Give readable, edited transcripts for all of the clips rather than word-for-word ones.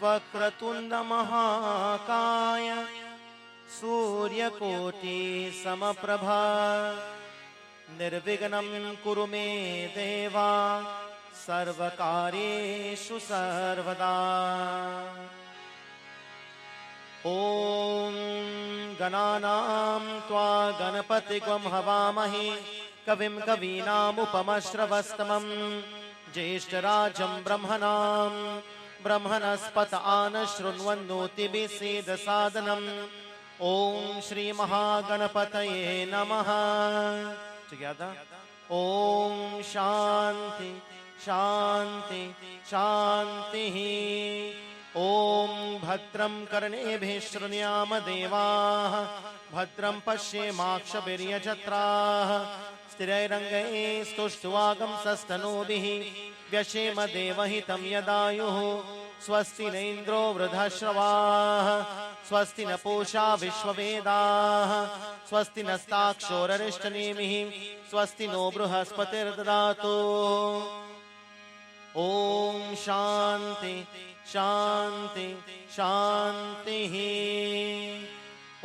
वक्रतुंड महाकाय सूर्यकोटि समप्रभा निर्विघ्नं कुरु मे देवा सर्वकार्येषु सर्वदा। ओम गणानां त्वा गणपतिग्वं हवामहे कविं कवीनामुपमश्रवस्तमं ज्येष्ठराजं ब्रह्मणां ब्रह्मणस्पत आनशृण्वन्नोतिभिः ओम श्री महागणपतये नमः। Together. ओम शांति शांति शांति। ओम भद्रं कर्णेभिः शृणुयाम देवाः भद्रं पश्येमाक्षभिर्यजत्राः स्थिरैरङ्गैः स्तुष्ट्वागंसस्तनूभिः व्यशेम देवहितं यदायुः। स्वस्ति न इन्द्रो वृद्धश्रवाः स्वस्ति न पूषा विश्ववेदाः स्वस्ति नस्ताक्षोररिष्टनेमिः स्वस्ति नो बृहस्पतिर्ददातु। ओम शांति शांति शांतिः।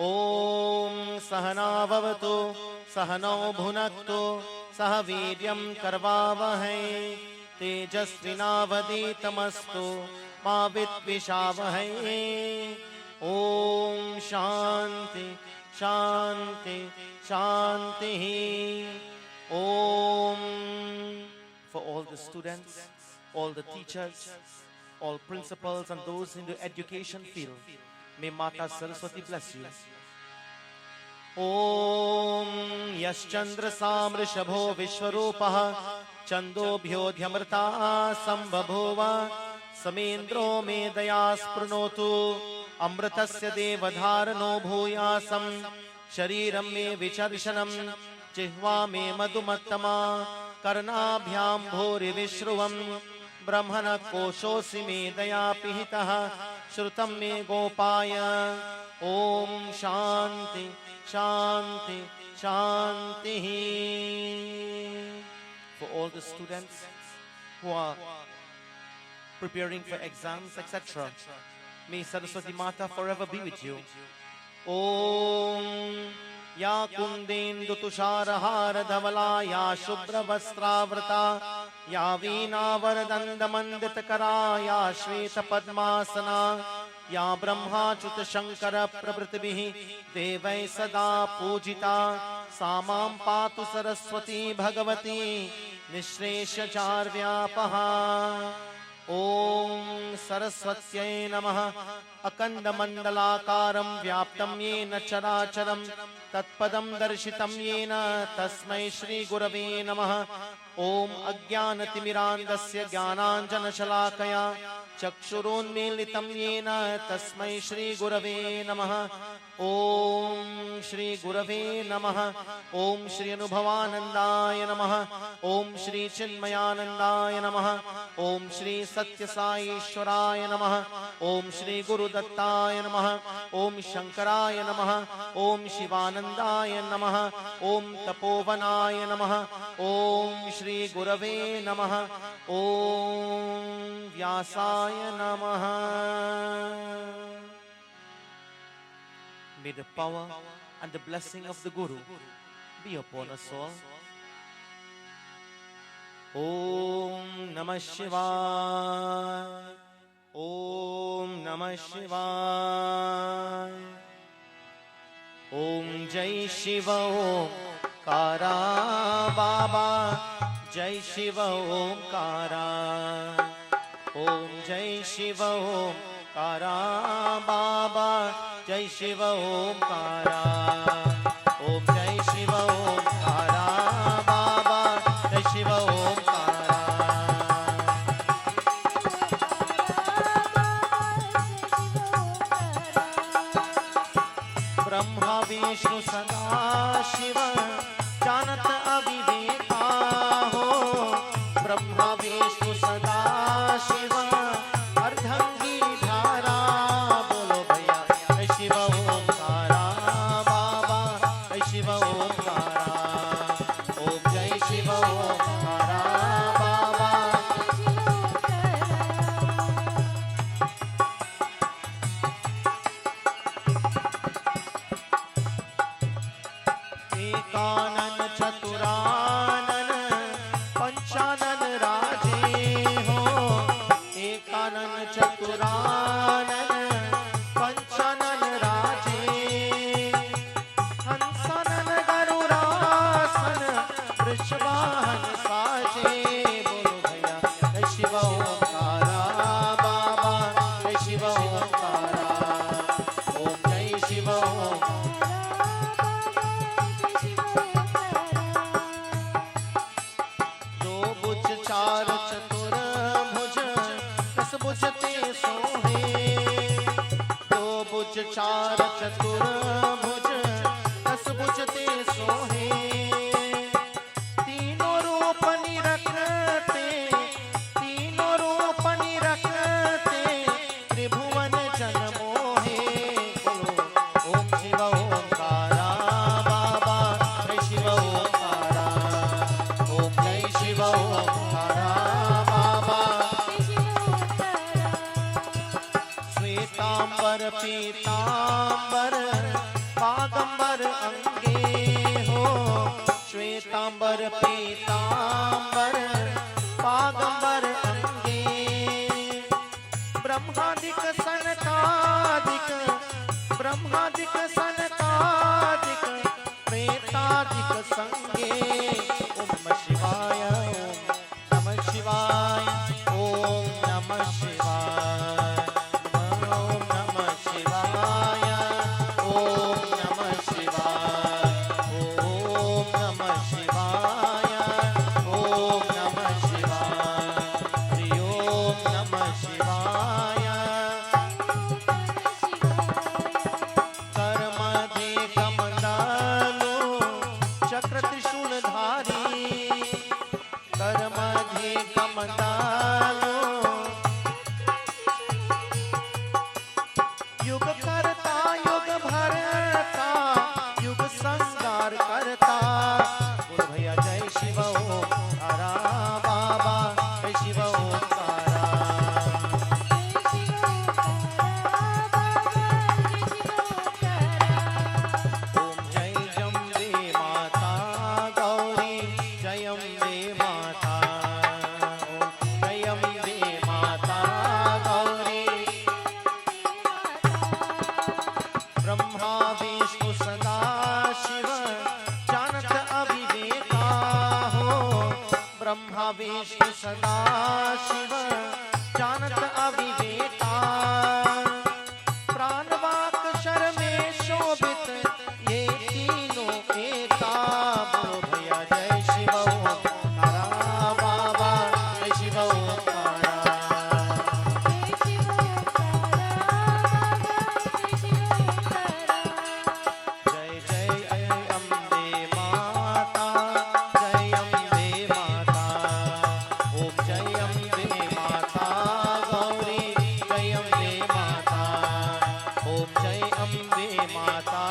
ओम सहना भवतु सहनौ भुनक्तु सह वीर्यं करवावहै तेजस्विनावधीतमस्तु मा विद्विषावहै। ओम शांति शांति शांतिः। ओम for all the students, all the teachers, all principals and those in the education field, may Mata Saraswati bless you. Om Yaschandra Samrishabho Vishwarupah Chandobhyodhyamrta Sambhabhova Samendro Medayas Pranotu Amritasya Devadharano Bhuyasam Shariram Me Vicharshanam Jihva Me Madhumattama Karnabhyam Bhuri Vishruvam Brahmana Koshosi Me Dayapihitaha Shrutam Me Gopaya. Om Shanti Shanti Shanti. For all the students who are preparing for exams, etc., may Saraswati Mata forever be with you. Om Ya Kundendu Tusharahara Dhavala Ya Shubhra Vastravrata Ya Veena Varadanda Manditakara Ya Shveta Padmasana Ya Brahma Chuta Shankara Prabhritibihi Devai Sada Pujita Samam Patu Saraswati Bhagavati Nishresha Charvyapaha. Om Saraswatyai Namaha. Akanda Mandalakaram Vyaptam Yena Characharam Tatpadam Darshitam Yena Tasmai Shri Gurave Namaha. Om Ajnanatimirandasya Jnananjana Shalakaya Chakshurunmilitam Yena Tasmai Shri Gurave Namaha. Om Shri Gurave Namaha. Om Shri Anubhavanandaya Namaha. Om Shri Chinmayanandaya Namaha. Om Shri Satya Sai Ishwaraya Namaha. Om Shri Guru Dattaya Namaha. Om Shankaraya Namaha. Om Shivanandaya Namaha. Om Tapovanaya Namaha. Om Shri Gurave Namaha. Om Vyasaya Namaha. May the power and the blessing of the Guru be upon us all. Om Namah Shivaya. Om Namah Shivaya. Om Jai Shiva Om Kara Baba Jai Shiva Om Kara. Om Jai Shiva Om Kara Baba Jai Shiva Om Kara. Om Jai Shiva Om Kara Baba Jai Shiva Om Kara. Brahma Vishnu Sada Shiva Janat Aviveka Ho. Brahma Vishnu Sada Shiva Ardhangi Dhara. Bolo bhaiya Jai Shiva Om Kara Baba Jai Shiva Om Kara. Om Jai Shiva Om Kara Baba. से बोलो भैया जय शिव ओंकारा बाबा जय शिव ओंकारा ओम जय शिव दो भुज चार चतुर भुज दस भुज ते सोहे दो भुज चार चतुर भुज दस भुज ते सोहे तीनों रूप निरखते त्रिभुवन जन मोहे बोलो ओम शिव ओंकारा बाबा जय शिव ओंकारा ओम जय शिव ओंकारा बाबा श्वेतांबर पीतांबर बागंबर अंगे हो श्वेतांबर पीतांबर बागंबर अंगे ब्रह्मादिक सनकादिक प्रेतादिक संगे ओम नमः शिवाय ओम नमः शिवाय ओम नमः शिवाय ओम नमः शिवाय ओम नमः शिवाय ओम नमः शिवाय ओम नमः शिवाय हरि ओम नमः शिवाय कर्मधे कमंडलो चक्र त्रिशूलधारी कर्मधे कमंडलो युग करता युग भरता युग संगार करता बोलो भैया जय शिव ओंकारा बाबा जय शिव ओंकारा ओम जय जम्बे माता गौरी जय अम्बे माता ओम जय अम्बे माता गौरी ब्रह्मा विष्णु सदा शिव जानत अविवेका हो ब्रह्मा विष्णु सदा शिव जानत अविवेका प्राणवाक शर में शोभित ये तीनों एका बोलो भैया जय शिव ओंकारा बाबा जय शिव ओंकारा जय जय अम्बे माता जय अम्बे माता ओम जय अम्बे माता गौरी जय अम्बे माता ओम जय अम्बे माता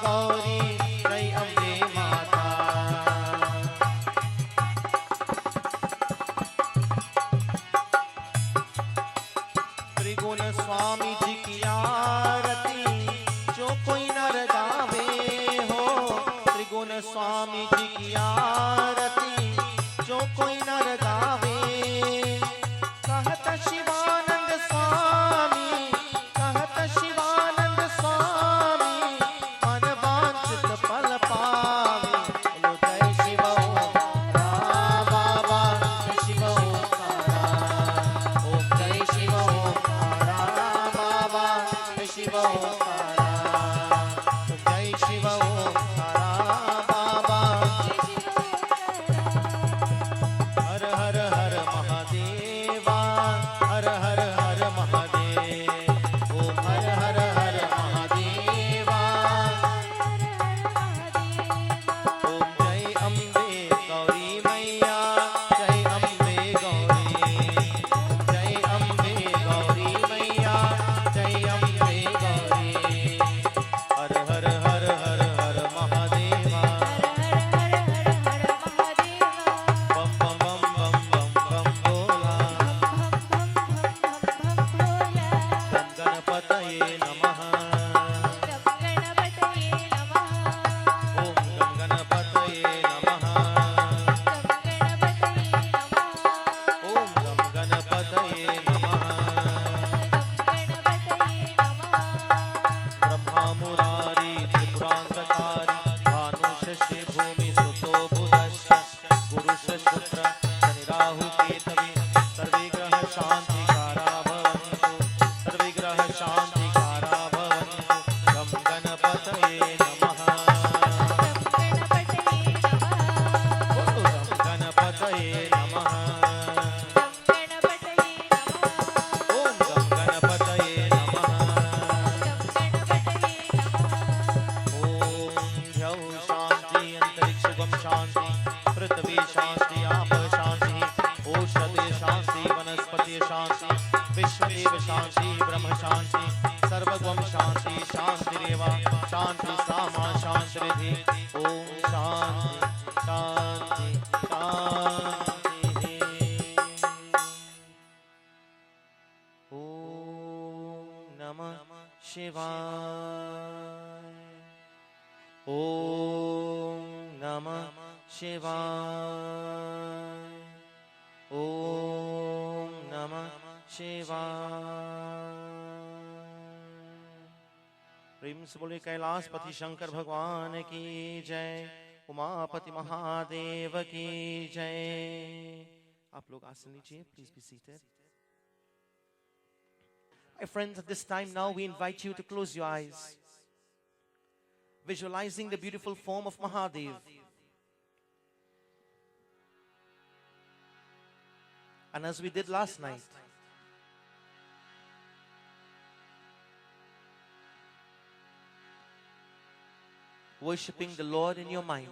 गौरी जय अम्बे माता त्रिगुण स्वामी जी की आरती जो कोई नर गावे हो त्रिगुण स्वामी जी की आरती जो कोई नर गावे कहत शिवानंद स्वामी मन वांछित फल पावे बोलो जय शिव ओंकारा बाबा जय शिव ओंकारा ओम जय शिव ओंकारा बाबा जय शिव ओंकारा ओम जय शिव ओंकारा बाबा शांति आप शांति औषधि शांति वनस्पति शांति विश्वदेव शांति ब्रह्म शांति सर्वगम शांति शांतिरेव शांति सामा शांतिरिधि ओम शांति शांति शांति ओम नमः शिवाय ओम नमः शिवाय ओम नमः शिवाय। प्रेम से बोले कैलाशपति शंकर भगवान की जय, उमापति महादेव की जय। आप लोग आसन लीजिए, please be seated. My friends, at this time now we invite you to close your eyes, visualizing the beautiful form of Mahadev. And as we did last night, worshipping the Lord in your mind.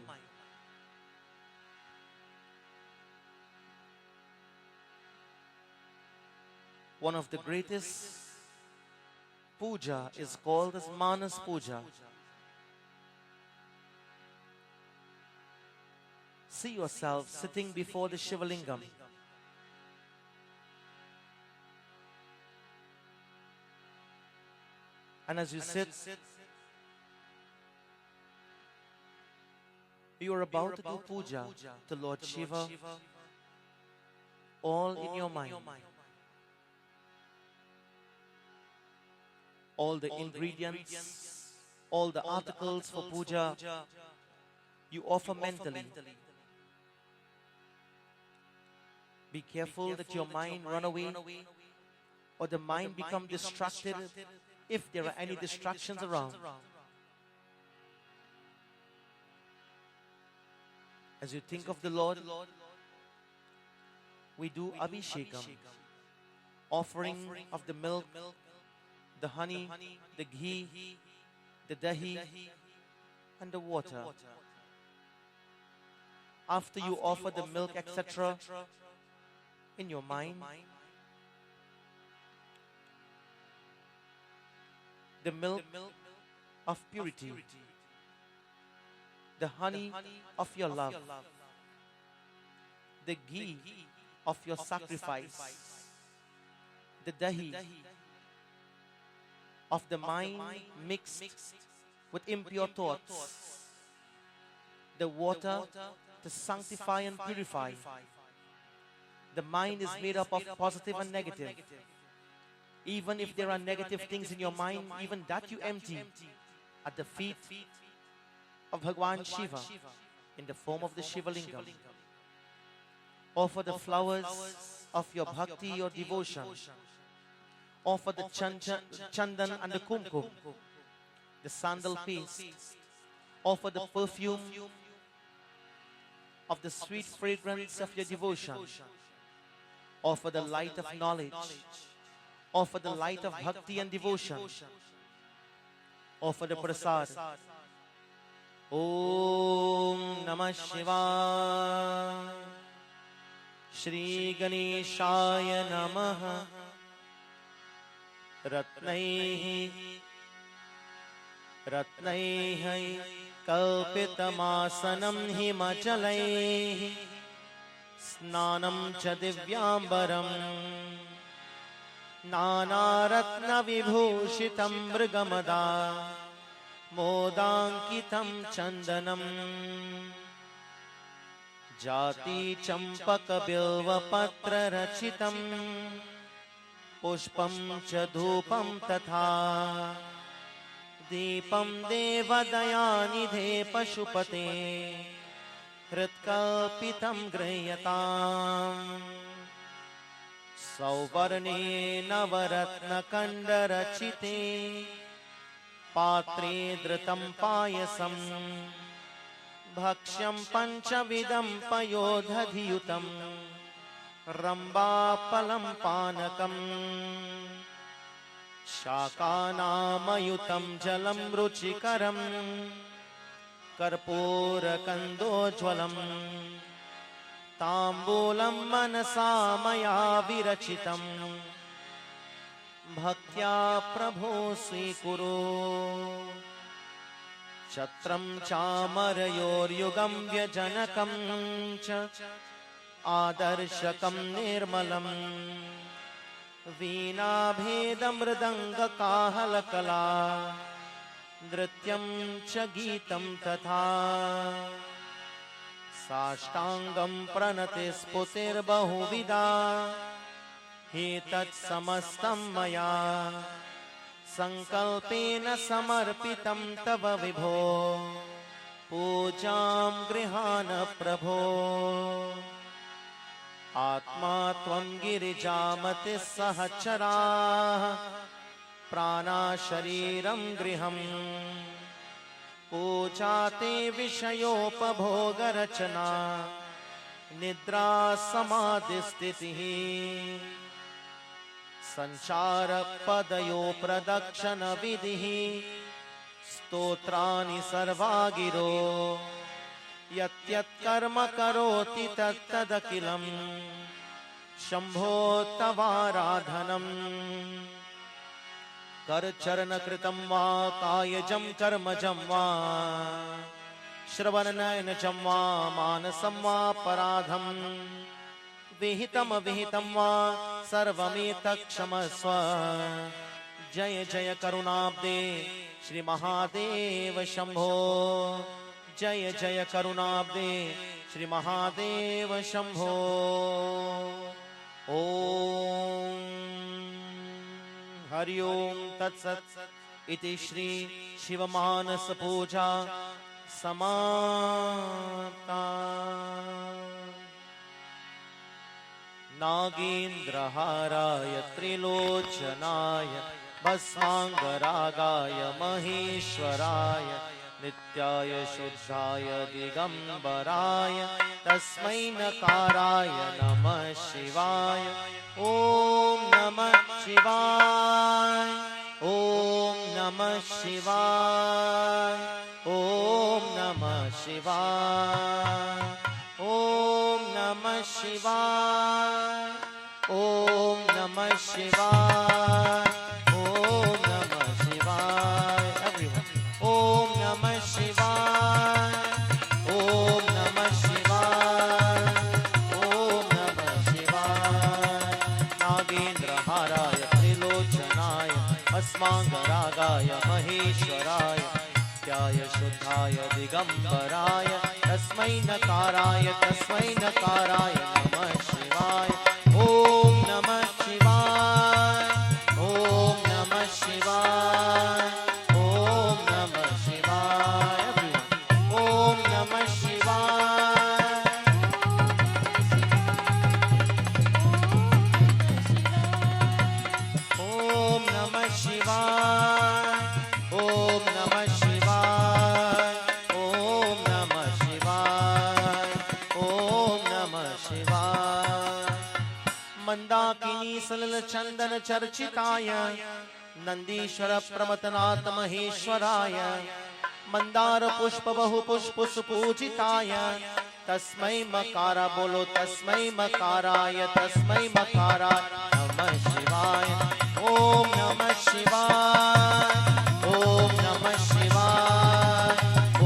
One of the greatest puja is called as Manas Puja. See yourself sitting before the Shivalingam. And as you sit, you are about to do puja to Lord Shiva, all in your mind. All the ingredients, all the articles for puja, you offer mentally. Be careful that your mind run away or the mind become distracted if there are any distractions around. As you think of the Lord, we do Abhishekam, offering of the milk, the honey, the ghee, the dahi, and the water. After you offer the milk, etc., in your mind, the milk of purity, the honey of your love, the ghee of your sacrifice, the dahi of the mind mixed with impure thoughts, the water to sanctify and purify. The mind is made up of positive and negative. Even if there are negative things in your mind, even that you empty at the feet of Bhagwan Shiva in the form of the Shivalingam. Offer the flowers of your bhakti or devotion. Offer the chandan and the kumkum, the sandal paste. Offer the perfume of the sweet fragrance of your devotion. Offer the light of knowledge. Offer the light of bhakti and devotion. Offer the prasad. Om Namah Shivaya. Shri Ganeshaya Namaha. Ratnaihi Ratnaihi Kalpitamasanam Himachalaihi Snanam cha divyambaram Nanaratna vibhushitam mrigamada Modankitam chandanam Jati champaka bilva patra rachitam Pushpam cha dhupam tatha Deepam devadanidhe pashupate Hritkalpitam grayatam Sauvarne navaratna kandarachite Patre dhritam payasam Bhakshyam panchavidam payodhadhiyutam Rambapalam panakam Shakanamayutam jalam ruchikaram Karpura kandojwalam ताम्बूलं मनसा मया विरचितं भक्त्या प्रभो स्वीकुरु छत्रं चामरयोर्युगं व्यजनकं च आदर्शकं निर्मलं वीणाभेदमृदङ्गकाहलकला नृत्यं च गीतं तथा साष्टांगं प्रणतिस्फुतिर्बहुविधा एतत्समस्तं मया संकल्पेन समर्पितं तव विभो पूजां गृहाण प्रभो आत्मा त्वं गिरिजामतिः सहचराः प्राणा शरीरं गृहम् पूजा ते विषयोपभोगरचना निद्रा समाधिस्थितिः संचारपदयो प्रदक्षिणविधिः स्तोत्राणि सर्वा गिरो यत् कर्म करोति तत्तदखिलं शंभो तवाराधनम् करचरणकृतं वा कायजं कर्मजं वा श्रवणनयनजं वा मानसं वा पराधं विहितम विहितं वा सर्वमेतत् क्षमस्व जय जय करुणाब्दे श्री महादेव शंभो जय जय करुणाब्दे श्री महादेव शंभो ओम हरि ओम तत्सत् इति श्री शिवमानस पूजा समाप्ता नागेन्द्रहाराय त्रिलोचनाय भस्मांगरागाय महेश्वराय नित्याय शुद्धाय दिगंबराय तस्मै नकाराय नमः शिवाय ओम नमः शिवाय ओम नमः शिवाय ओम नमः शिवाय ओम नमः शिवाय ओम नमः शिवाय ओम नमः शिवाय everyone ओम नमः शिवाय ओम नमः शिवाय ओम नमः शिवाय नागेन्द्रहाराय त्रिलोचनाय भस्मांगरागाय महेश्वराय नित्याय शुद्धाय दिगंबराय तस्मै नकाराय नमः शिवाय ओम नमः शिवाय ओम नमः शिवाय ओम नमः शिवाय ओम नमः शिवाय ओम नमः शिवाय ओम नमः शिवाय ओम नमः शिवाय ओम नमः शिवाय मंदाकिनी सलिल चंदन चर्चिताय नंदीश्वर प्रमथनाथ महेश्वराय मंदार पुष्प बहु पुष्प सुपूजिताय तस्मै मकारा बोलो तस्मै मकाराय नमः शिवाय ओम नमः शिवाय ओम नमः शिवाय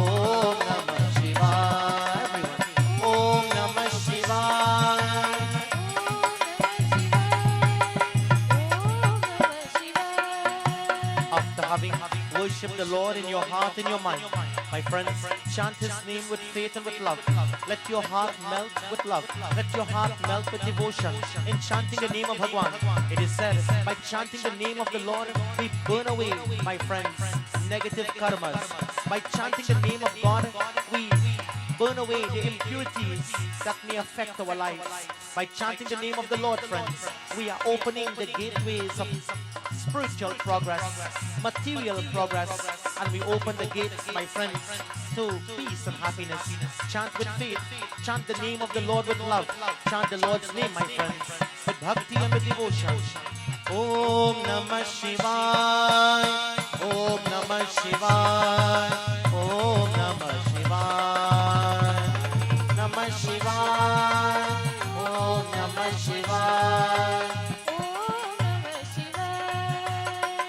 ओम नमः शिवाय ओम नमः शिवाय After having worshipped the Lord in your heart and your mind, my friends, chant His name with faith and with love. Let your heart melt with love. Let your heart melt with devotion in chanting the name of Bhagwan. It is said, by chanting the name of the Lord, we burn away, my friends, negative karmas. By chanting the name of God, we burn away the impurities that may affect our lives. By chanting the name of the Lord, friends, we are opening the gateways of spiritual progress, material progress, and we open the gates, my friends, to peace and happiness. Chant with faith, chant the name of the Lord with love, chant the Lord's name, my friends, with bhakti and with devotion. Om Namah Shivaya, Om Namah Shivaya, Om Namah Shivaya, Namah Shivaya. Om Namah Shivaya.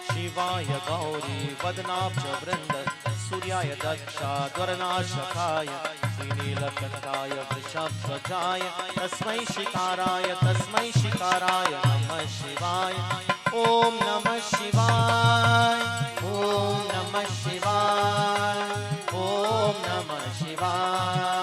Shivaya Gauri Vadnabja Vrinda Suryaya Daksha Dwaranashakaya Srinilakantaya Vrishabhajaya Tasmai Shikaraya Namah Shivaya. Om Namah Shivaya. Om Namah Shivaya. Om Namah Shivaya.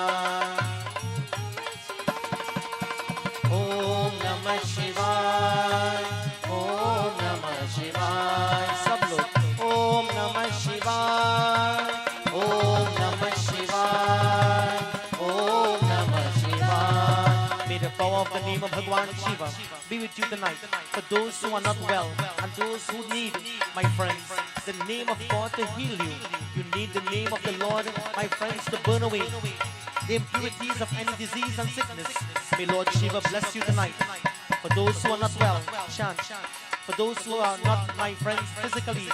Om Namah Shivaya. Om Namah Shivaya. Sab log Om Namah Shivaya. Om Namah Shivaya. Om Namah Shivaya. May the power of the name of Bhagwan Shiva be with you tonight. For those who are not well and those who need, my friends, the name of God to heal you. You need the name of the Lord, my friends, to burn away the impurities of any disease and sickness. May Lord Shiva bless you tonight. For those who are not well, chant. For those who are not, my friends, physically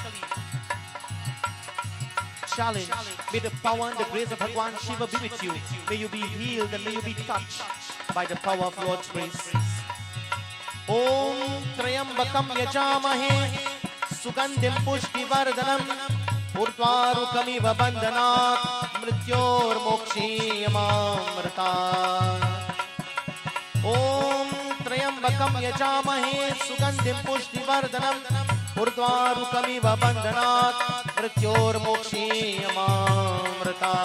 challenged, may the power and the grace of Bhagwan Shiva be with you. May you be healed and may you be touched by the power of Lord's grace. Om Trayambakam Yajamahe Sugandhim Pushtivardhanam Urdvarukamiva Bandhanat Mrityor Mokshiyamamrita. Om Trayambakam Yajamahe Sugandhim Pushtivardhanam Urdvarukamiva Bandhanat Mrityor Mokshiyamamrita.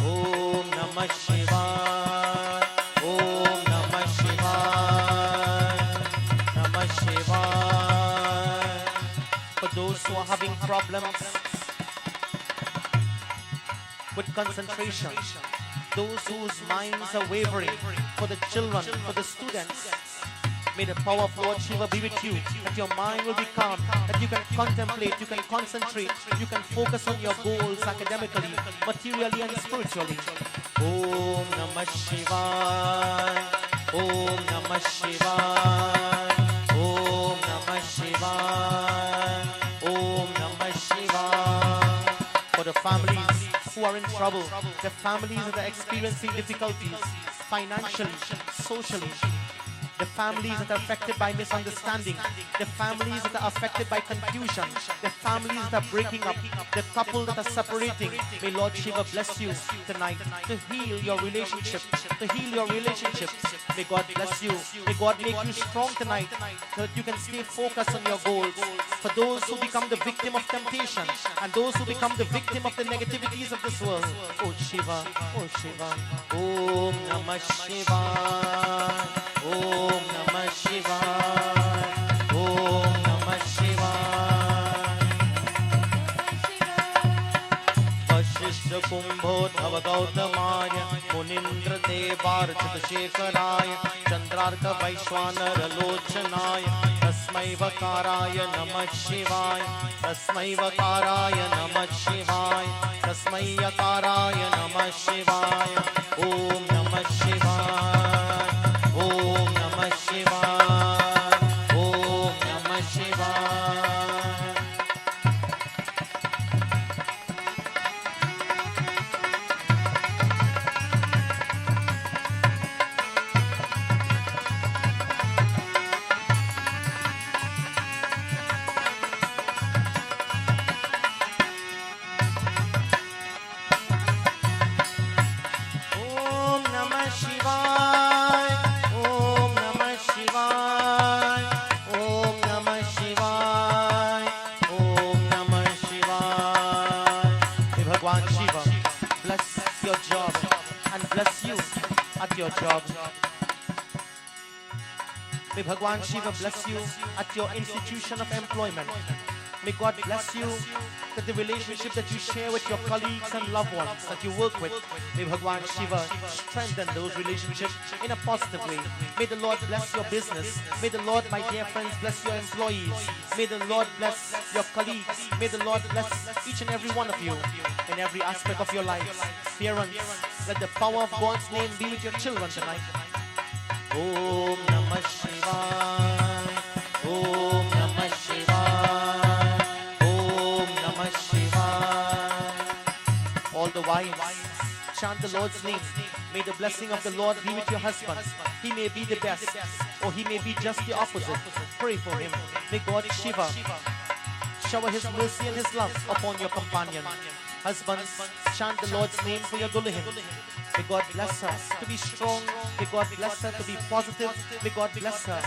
Om Namah Shivaya. Om Namah Shivaya. Namah Shivaya. For those who are having problems with concentration, those whose minds are wavering, for the children, for the students, may the power of Lord Shiva be with you, that your mind will be calm, that you can contemplate, you can concentrate, you can focus on your goals academically, materially and spiritually. Om Namah Shivaya. Om Namah Shivaya. Om Namah Shivaya. Om Namah Shivaya. For the families who are in trouble, the families that are experiencing difficulties financially, socially, the families that are affected by misunderstanding, the families that are affected by confusion, the families that are breaking up, the couple that are separating. May Lord Shiva bless you tonight to heal your relationship, to heal your relationships. May God bless you. May God make you strong tonight so that you can stay focused on your goals. For those who become the victim of temptation and those who become the victim of the negativities of this world, oh Shiva, oh Shiva, Om Namah Shivaya. Om Namah Shivaya. Om Namah Shivaya. Vashishta Kumbho Dhava Gautamaya Munindra Devarchita Shekaraya Chandrarka Vaishwanara Lochanaya Tasmai Vakaraya Namah Shivaya. Tasmai Vakaraya Namah Shivaya. Tasmai Yakaraya Namah Shivaya. Om Namah Shivaya. Om Namah Shivaya. Om Namah Shivaya. Om Namah Shivaya. Om Namah Shivaya. Om Namah Shivaya. Om Namah Shivaya. May Bhagwan Shiva bless your job and bless you at your job. May Bhagwan Shiva bless you at your institution of employment. May God bless you that the relationship that you share with your colleagues and loved ones that you work with, may Bhagwan Shiva strengthen those relationships in a positive way. May the Lord bless your business. May the Lord, my dear friends, bless your employees. May the Lord bless your colleagues. May the Lord bless each and every one of you in every aspect of your lives. Parents, let the power of God's name be with your children tonight. Om Namah Shivaya. Om Namah Shivaya. Om Namah Shivaya. All the wives, chant the Lord's name. May the blessing of the Lord be with your husband. He may be the best, or he may be just the opposite. Pray for him. May God Shiva shower his mercy and his love upon your companion. Husbands, chant the Lord's name for your Dullahan. May God bless her to be strong. May God bless her to be positive. May God bless her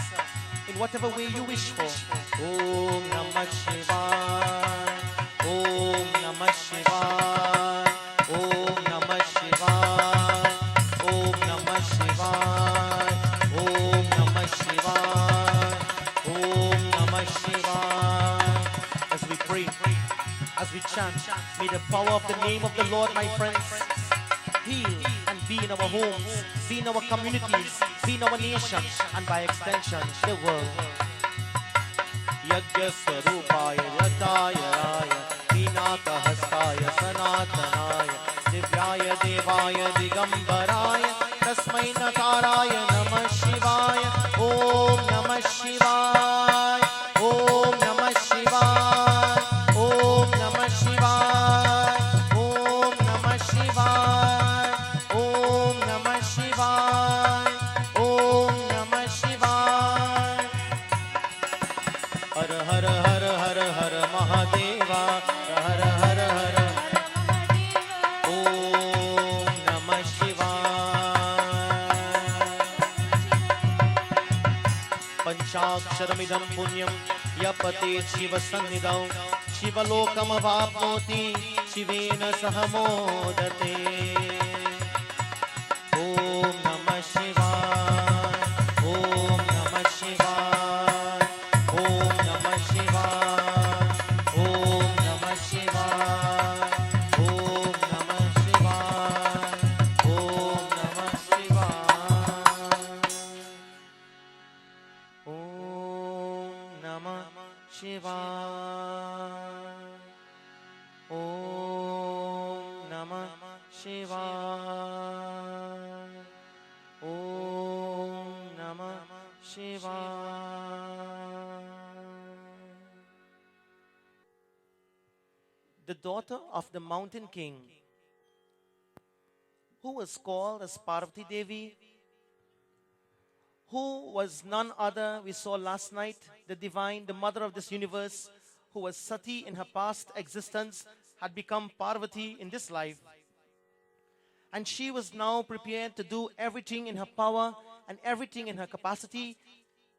in whatever way you wish for. Om Namah Shivaya. Om Namah Shivaya. Om Namah Shivaya. Om Namah Shivaya. Om Namah Shivaya. Om Namah Shivaya. As we pray, as we chant, may the power of the name of the Lord, my friends, heal and be in our homes, be in our communities, be in our nation, and by extension, the world. Yajna Swarupaya Yataya Raya Vinata Hastaya Sanatanaya Divyaya Devaya Digambaraya Tasmai Nataraya Namah Shivaya. Om Namah Shivaya. Om Namah Shivaya. Om Namah Shivaya. Om Namah Shivaya. Om Namah Shivaya. Om Namah Shivaya. Har Har Har Har Har Mahadeva. Har Har Har. Om Namah Shivaya. Panchaksharamidam punyam yapate Shiva sannidau Shivalokam Shivena sahamodate. Om Namah Shivaya. Om Namah Shivaya. Om Namah Shivaya. Om Namah Shivaya. Om Namah Shivaya. Om Namah Shivaya. Om Namah Shivaya. Om Namah Shivaya. Om Namah Shivaya. The daughter of the mountain king, who was called as Parvati Devi, who was none other, we saw last night, the divine, the mother of this universe, who was Sati in her past existence, had become Parvati in this life. And she was now prepared to do everything in her power and everything in her capacity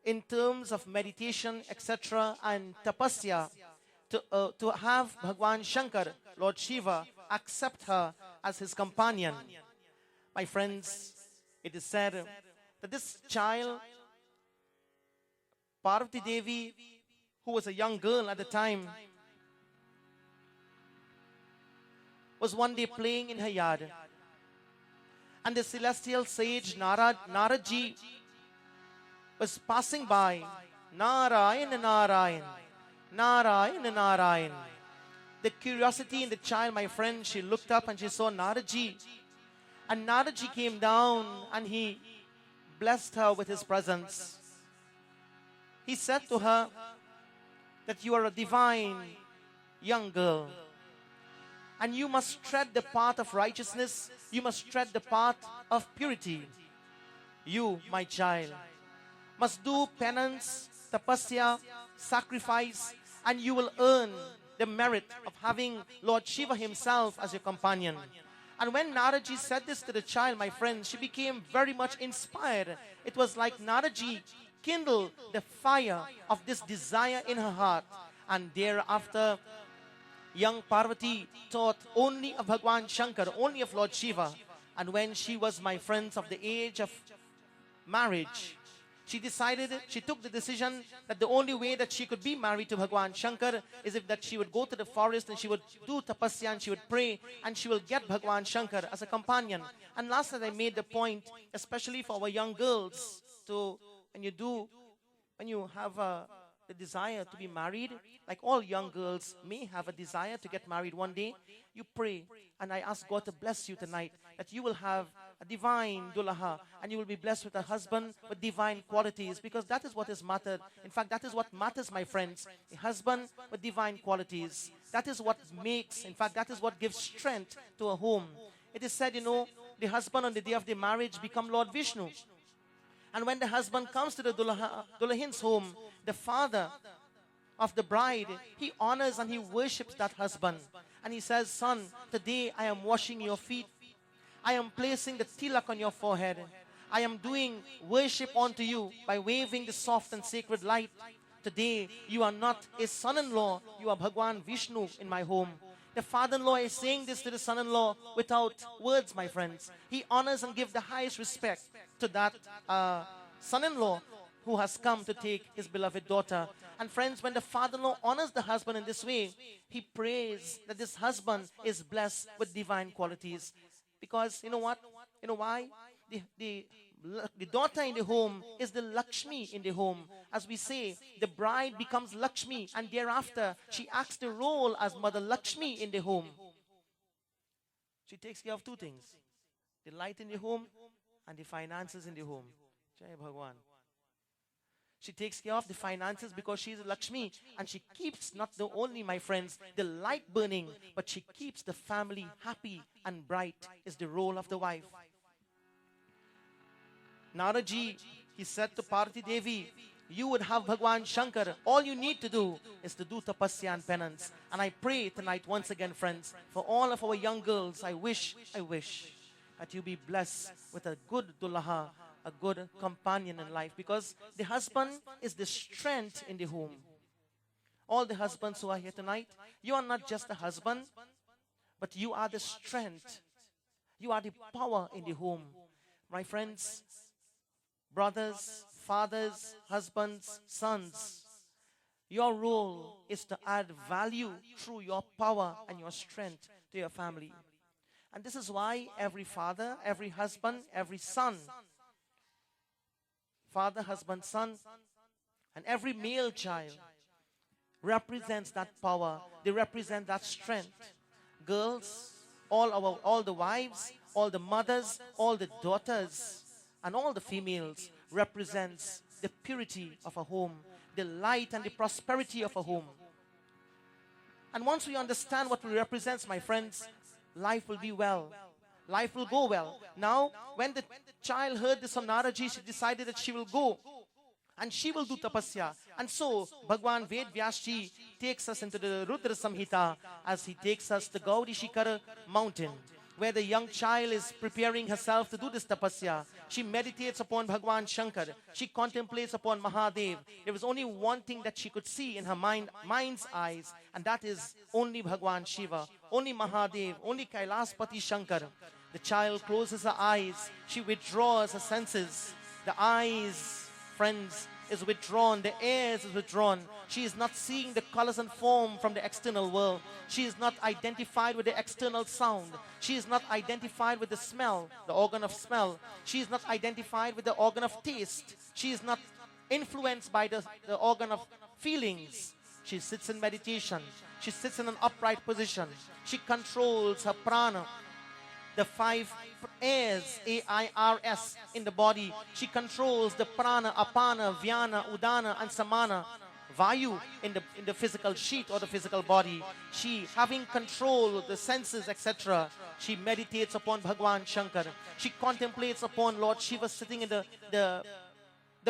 in terms of meditation, etc., and tapasya, to have Bhagwan Shankar, Lord Shiva, accept her as his companion. My friends, it is said that this child, Parvati Devi, who was a young girl at the time, was one day playing in her yard. And the celestial sage Naradji was passing by. Narayan, Narayan, Narayan, Narayan. The curiosity in the child, my friend, she looked up and she saw Naradji. And Naradji came down and he blessed her with his presence. He said to her that you are a divine young girl. And you must tread the path of righteousness. You must tread the path of purity. You, my child, must do penance, tapasya, sacrifice, and you will earn the merit of having Lord Shiva himself as your companion. And when Naradji said this to the child, my friend, she became very much inspired. It was like Naradji kindled the fire of this desire in her heart. And thereafter, young Parvati thought only of Bhagwan Shankar, only of Lord Shiva. And when she was, my friends, of the age of marriage, she took the decision that the only way that she could be married to Bhagwan Shankar is if that she would go to the forest and she would do tapasya and she would pray and she will get Bhagwan Shankar as a companion. And last night I made the point, especially for our young girls, to when you have the desire to be married, like all young girls may have a desire to get married one day, you pray. And I ask God to bless you tonight, that you will have a divine dullaha and you will be blessed with a husband with divine qualities, because that is what is mattered. In fact, that is what matters, my friends. A husband with divine qualities. That is what makes, in fact, that is what gives strength to a home. It is said, the husband on the day of the marriage become Lord Vishnu. And when the husband comes to the Dulahin's home, the father of the bride, he honors and he worships that husband. And he says, son, today I am washing your feet. I am placing the tilak on your forehead. I am doing worship unto you by waving the soft and sacred light. Today, you are not a son-in-law, you are Bhagwan Vishnu in my home. The father-in-law is saying this to the son-in-law without words, my friends. He honors and gives the highest respect to that son-in-law who has come to take his beloved daughter. And friends, when the father-in-law honors the husband in this way, he prays that this husband is blessed with divine qualities. Because you know what? You know why? The daughter in the home is the Lakshmi in the home. As we say, the bride becomes Lakshmi, and thereafter she acts the role as Mother Lakshmi in the home. She takes care of two things: the light in the home and the finances in the home. Jai Bhagwan. She takes care of the finances because she is a Lakshmi, and she keeps not the only, my friends, the light burning, but she keeps the family happy and bright is the role of the wife. Naraji, he said to Parvati Devi, you would have Bhagwan Shankar. All you need to do is to do tapasya and penance. And I pray tonight once again, friends, for all of our young girls, I wish that you be blessed with a good dulaha, a good companion in life. Because the husband is the strength in the home. All the husbands who are here tonight, you are not just a husband, but you are the strength. You are the power in the home. My friends, brothers, fathers, husbands, sons, your role is to add value through your power and your strength to your family. And this is why every father, every husband, every son, father, husband, son, and every male child represents that power. They represent that strength. Girls, all the wives, all the mothers, all the daughters, and all the females represents the purity of a home, the light and the prosperity of a home. And once we understand what we represent, my friends, life will be well. Life will go well. Now, when the child heard this from Naraji, she decided that she will go and she will do tapasya. And so, Bhagwan Ved Vyasji takes us into the Rudra Samhita as he takes us to Gauri Shikara mountain, where the young child is preparing herself to do this tapasya. She meditates upon Bhagwan Shankar. She contemplates upon Mahadev. There was only one thing that she could see in her mind's eyes, and that is only Bhagwan Shiva, only Mahadev, only Kailaspati Shankar. The child closes her eyes. She withdraws her senses. The eyes, friends, is withdrawn. The ears is withdrawn. She is not seeing the colors and form from the external world. She is not identified with the external sound. She is not identified with the smell, the organ of smell. She is not identified with the organ of taste. She is not influenced by the organ of feelings. She sits in meditation. She sits in an upright position. She controls her prana, the 5 airs, A-I-R-S, in the body. She controls the prana, apana, vyana, udana, and samana, vayu, in the physical sheet or the physical body. She, having control of the senses, etc., she meditates upon Bhagwan Shankar. She contemplates upon Lord Shiva sitting in the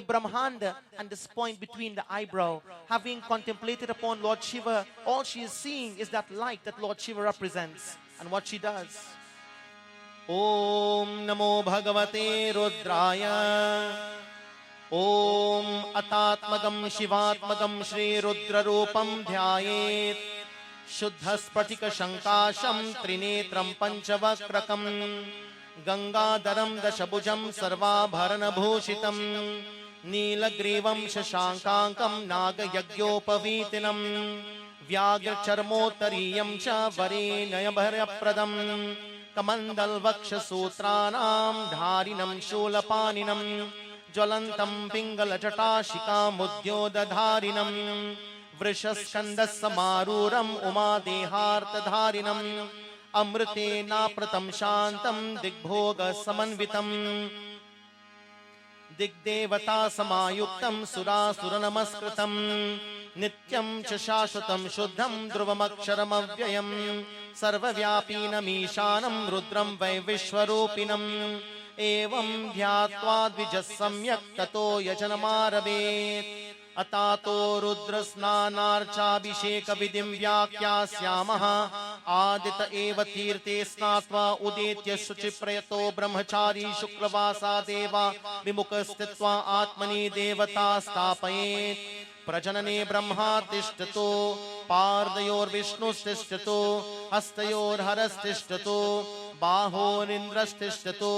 Brahmanda and this point between the eyebrow. Having contemplated upon Lord Shiva, all she is seeing is that light that Lord Shiva represents. And what she does: Om Namo Bhagavate Rudraya. Om Atatmagam Shivatmagam Shri Rudra Rupam Dhyayet. Shuddha Spratika Shankasham Trinetram Panchavakrakam. Gangadaram Dashabhujam Sarvabharana Bhushitam. Neelagrivam Shashankankam Naga Yagyopavitinam. Vyagra Charmotariyam Cha Varenaya Bharapradam. Kamandal Vaksha Sutranam Dharinam Shulapaninam. Jwalantam Pingala Jatashika Mudyoda Dharinam. Vrishaskandas Samaruram Uma Deharta Dharinam. Amrite Napratam Shantam Digbhoga Samanvitam. Digdevata Samayuktam Surasura Namaskritam. नित्यं च शाश्वतं शुद्धं ध्रुवमक्षरमव्ययम् सर्वव्यापीनमीशानं रुद्रं वै विश्वरूपिणम् एवं ध्यात्वा द्विजः सम्यक् ततो यजनमारभेत् अतातो रुद्रस्नानार्चाभिषेकविधिं व्याख्यास्यामः आदित एव तीर्थे स्नात्वा उदेत्य शुचिप्रयतो ब्रह्मचारी शुक्लवासा देवा विमुखस्थित्वा आत्मनि देवता स्थापयेत् प्रजनने ब्रह्मा तिष्ठतो पार्दयोर्विष्णुस्तिष्ठतो हस्तयोर्हरस्तिष्ठतो बाहोरिन्द्रस्तिष्ठतो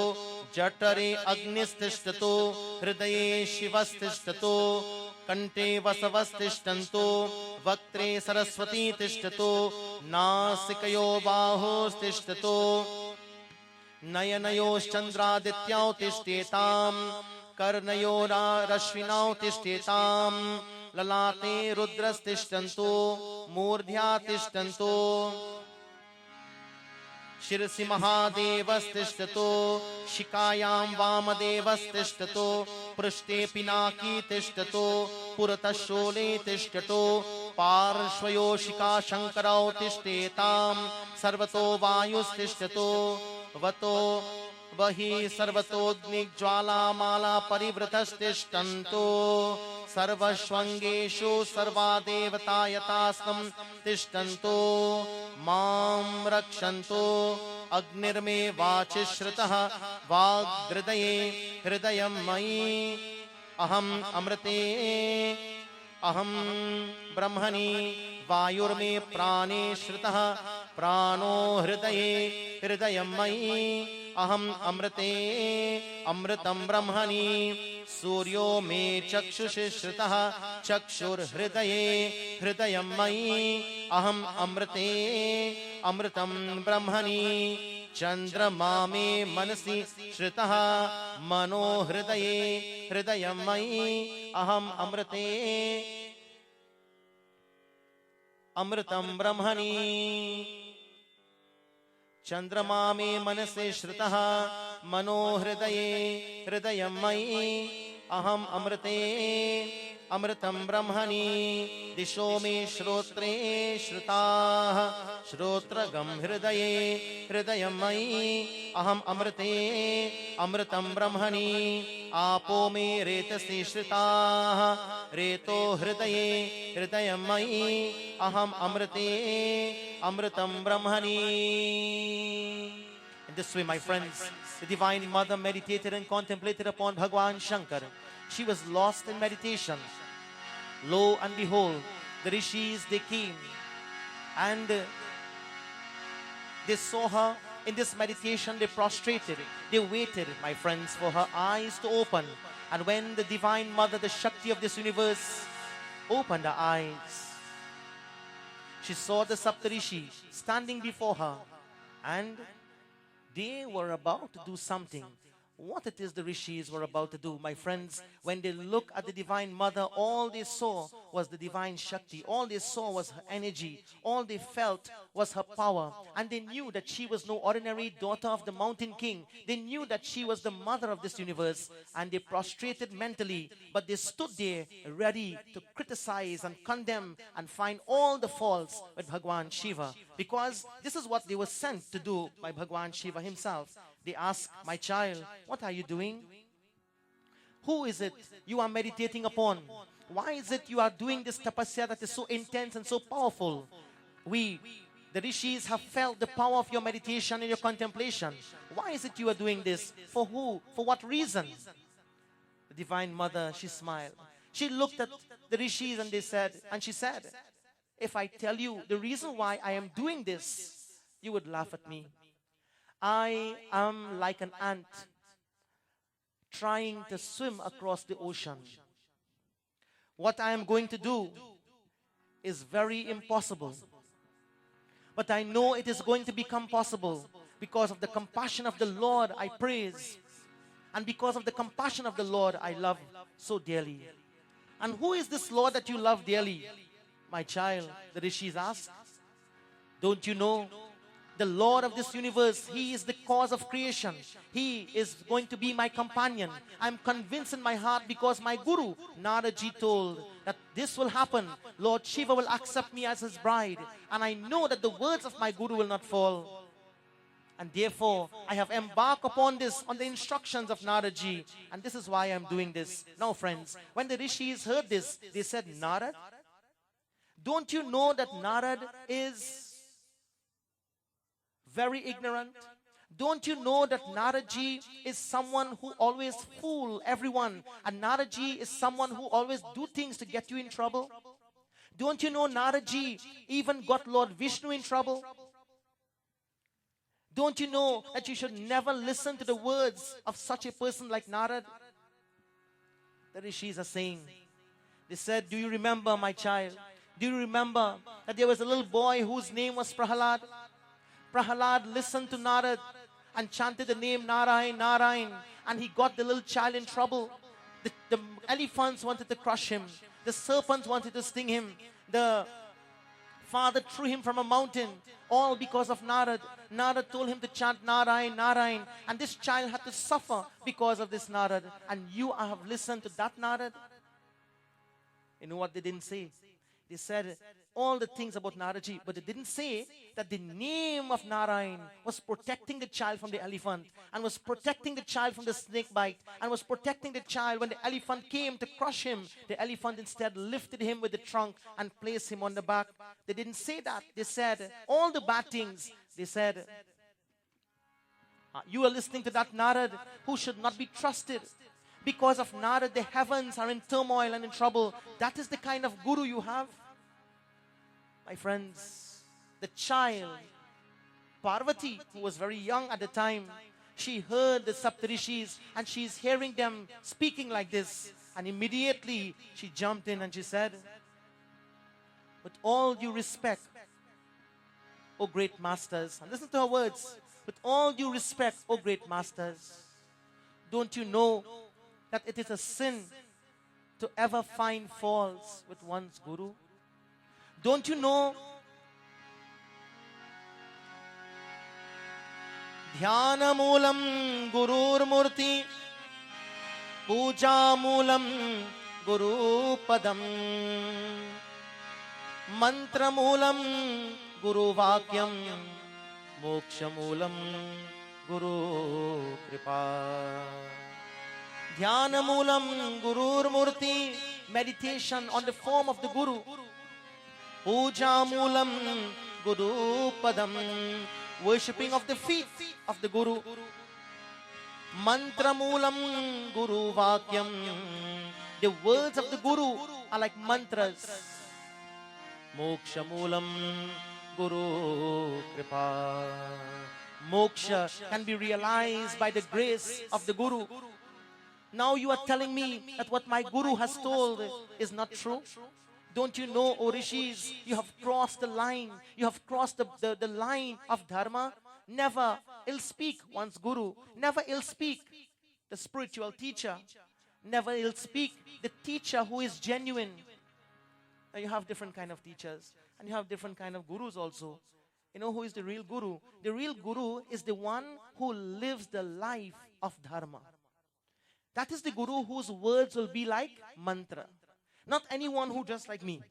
जठरे अग्निस्तिष्ठतो हृदये शिवस्तिष्ठतो कंठे वसवस्तिष्ठन्तो वक्त्रे सरस्वती तिष्ठतो नासिकयो बाहोस्तिष्ठतो नयनयोश्चन्द्रादित्यौ तिष्ठेताम् कर्णयोरश्विनौ तिष्ठेताम् ललाटे रुद्रस्तिष्ठन्तो मूर्ध्या तिष्ठन्तो शिरसि महादेवस्तिष्ठतो शिखायां वामदेवस्तिष्ठतो पृष्ठे पिनाकी तिष्ठतो पुरतः शूले तिष्ठतो पार्श्वयो शिखाशङ्करौ तिष्ठेताम् सर्वतो वायुस्तिष्ठतो वतो वही सर्वतोऽग्निज्वालामाला परिवृतस्तिष्ठन्तो सर्वश्वङ्गेषु सर्वा देवता यथास्तं तिष्ठन्तो मां रक्षन्तो अग्निर्मे वाचिश्रुतः वाग्हृदये हृदयं मयि अहम् अमृते अहं ब्रह्मणि वायुर्मे प्राणे श्रुतः प्राणो हृदये हृदयं मयि अहम् अमृते अमृतं ब्रह्मणि सूर्यो मे चक्षुषि श्रुतः चक्षुर्हृदये हृदयं मयि अहम् अमृते अमृतं ब्रह्मणि चन्द्रमा मे मनसि श्रुतः मनो हृदये हृदयं मयि अहम् अमृते अमृतं ब्रह्मणि चन्द्रमा मे मनसि श्रुतः मनो हृदये हृदयं मयि अहम् अमृते अमृतं ब्रह्मणि दिशो मे श्रोत्रे श्रुताः श्रोत्रगं हृदये हृदयं मयि अहम् अमृते अमृतं ब्रह्मणि आपो मे रेतसि श्रुताः रेतो हृदये हृदयं मयि अहम् अमृते अमृतं ब्रह्मणि. In this way, my friends, the Divine Mother meditated and contemplated upon Bhagwan Shankar. She was lost in meditation. Lo and behold, the rishis, they came and they saw her in this meditation. They prostrated, they waited, my friends, for her eyes to open. And when the Divine Mother, the Shakti of this universe, opened her eyes, she saw the Saptarishi standing before her, and they were about to do something. What it is the rishis were about to do, my friends, when they look at the Divine Mother, all they saw was the Divine Shakti. All they saw was her energy. All they felt was her power. And they knew that she was no ordinary daughter of the Mountain King. They knew that she was the mother of this universe. And they prostrated mentally, but they stood there ready to criticize and condemn and find all the faults with Bhagwan Shiva. Because this is what they were sent to do by Bhagwan Shiva himself. They ask, my child, what are you doing? Who is it you are meditating upon? Why is it you are doing this tapasya that is so intense and so powerful? We, the rishis, have felt the power of your meditation and your contemplation. Why is it you are doing this? For who? For what reason? The Divine Mother, she smiled. She looked at the rishis and she said, if I tell you the reason why I am doing this, you would laugh at me. I am like an ant trying to swim across the ocean. What I am going to do is very impossible. But I know it is going to become possible because of the compassion of the Lord I praise. And because of the compassion of the Lord I love so dearly. And who is this Lord that you love dearly? My child, the rishis asked. Don't you know? The Lord of this universe, He is the cause of creation. He is going to be my companion. I'm convinced in my heart because my Guru, Naraji, told that this will happen. Lord Shiva will accept me as his bride. And I know that the words of my Guru will not fall. And therefore, I have embarked upon this, on the instructions of Naraji. And this is why I'm doing this. Now, friends, when the rishis heard this, they said, Narad, don't you know that Narad is very ignorant? Don't you know that Naraji is someone who always fool everyone? And Naraji is someone who always do things to get you in trouble? Don't you know Naraji even got Lord Vishnu in trouble? Don't you know that you should never listen to the words of such a person like Narad? The rishis are saying, they said, do you remember, my child? Do you remember that there was a little boy whose name was Prahalad? Prahalad listened to Narad and chanted the name Narayan, Narayan, and he got the little child in trouble. The elephants wanted to crush him. The serpents wanted to sting him. The father threw him from a mountain, all because of Narad. Narad told him to chant Narayan, Narayan, and this child had to suffer because of this Narad. And you have listened to that Narad? You know what they didn't say? They said all the things about Naraji, but they didn't say that the name of Narayan was protecting the child from the elephant, and was protecting the child from the snake bite, and was protecting the child when the elephant came to crush him. The elephant instead lifted him with the trunk and placed him on the back. They didn't say that. They said all the bad things. They said, you are listening to that Narad who should not be trusted. Because of Narad, the heavens are in turmoil and in trouble. That is the kind of guru you have. My friends, the child, Parvati, who was very young at the time, she heard the Saptarishis and she's hearing them speaking like this. And immediately she jumped in and she said, with all due respect, O great masters, and listen to her words, with all due respect, O great masters, don't you know that it is a sin to ever find faults with one's guru? Don't you know? Dhyana moolam gurur murti, puja moolam guru padam, mantra moolam guru vakyam, moksha moolam guru kripa. Dhyana moolam gurur murti, meditation on the form of the guru. Puja moolam guru padam, worshipping of the feet of the guru. Mantra moolam guru vakyam, the words of the guru are like mantras. Moksha moolam guru kripa, moksha can be realized by the grace of the guru. Now you are telling me that what my guru has told is not true? Don't you know, O Rishis, you have crossed the line. You have crossed the line of dharma. Never ill speak one's guru. Never ill speak the spiritual teacher. Never ill speak the teacher who is genuine. Now you have different kind of teachers and you have different kind of gurus also. You know who is the real guru? The real guru is the one who lives the life of dharma. That is the guru whose words will be like mantra. Not anyone who dressed like me.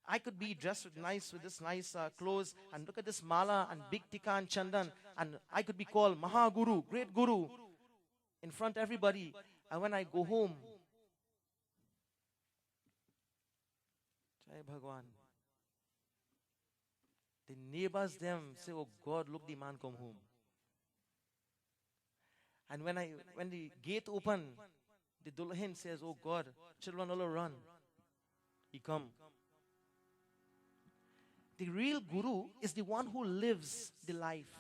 I could be dressed with this nice clothes and look at this mala and big tika and chandan, and I could be called Mahaguru, great guru, in front of everybody. And when I go home, Jai Bhagwan, the neighbors them say, oh God, look, the man come home. And when the gate open, the Dulhin says, oh God, children all run. He come. The real guru is the one who lives the life.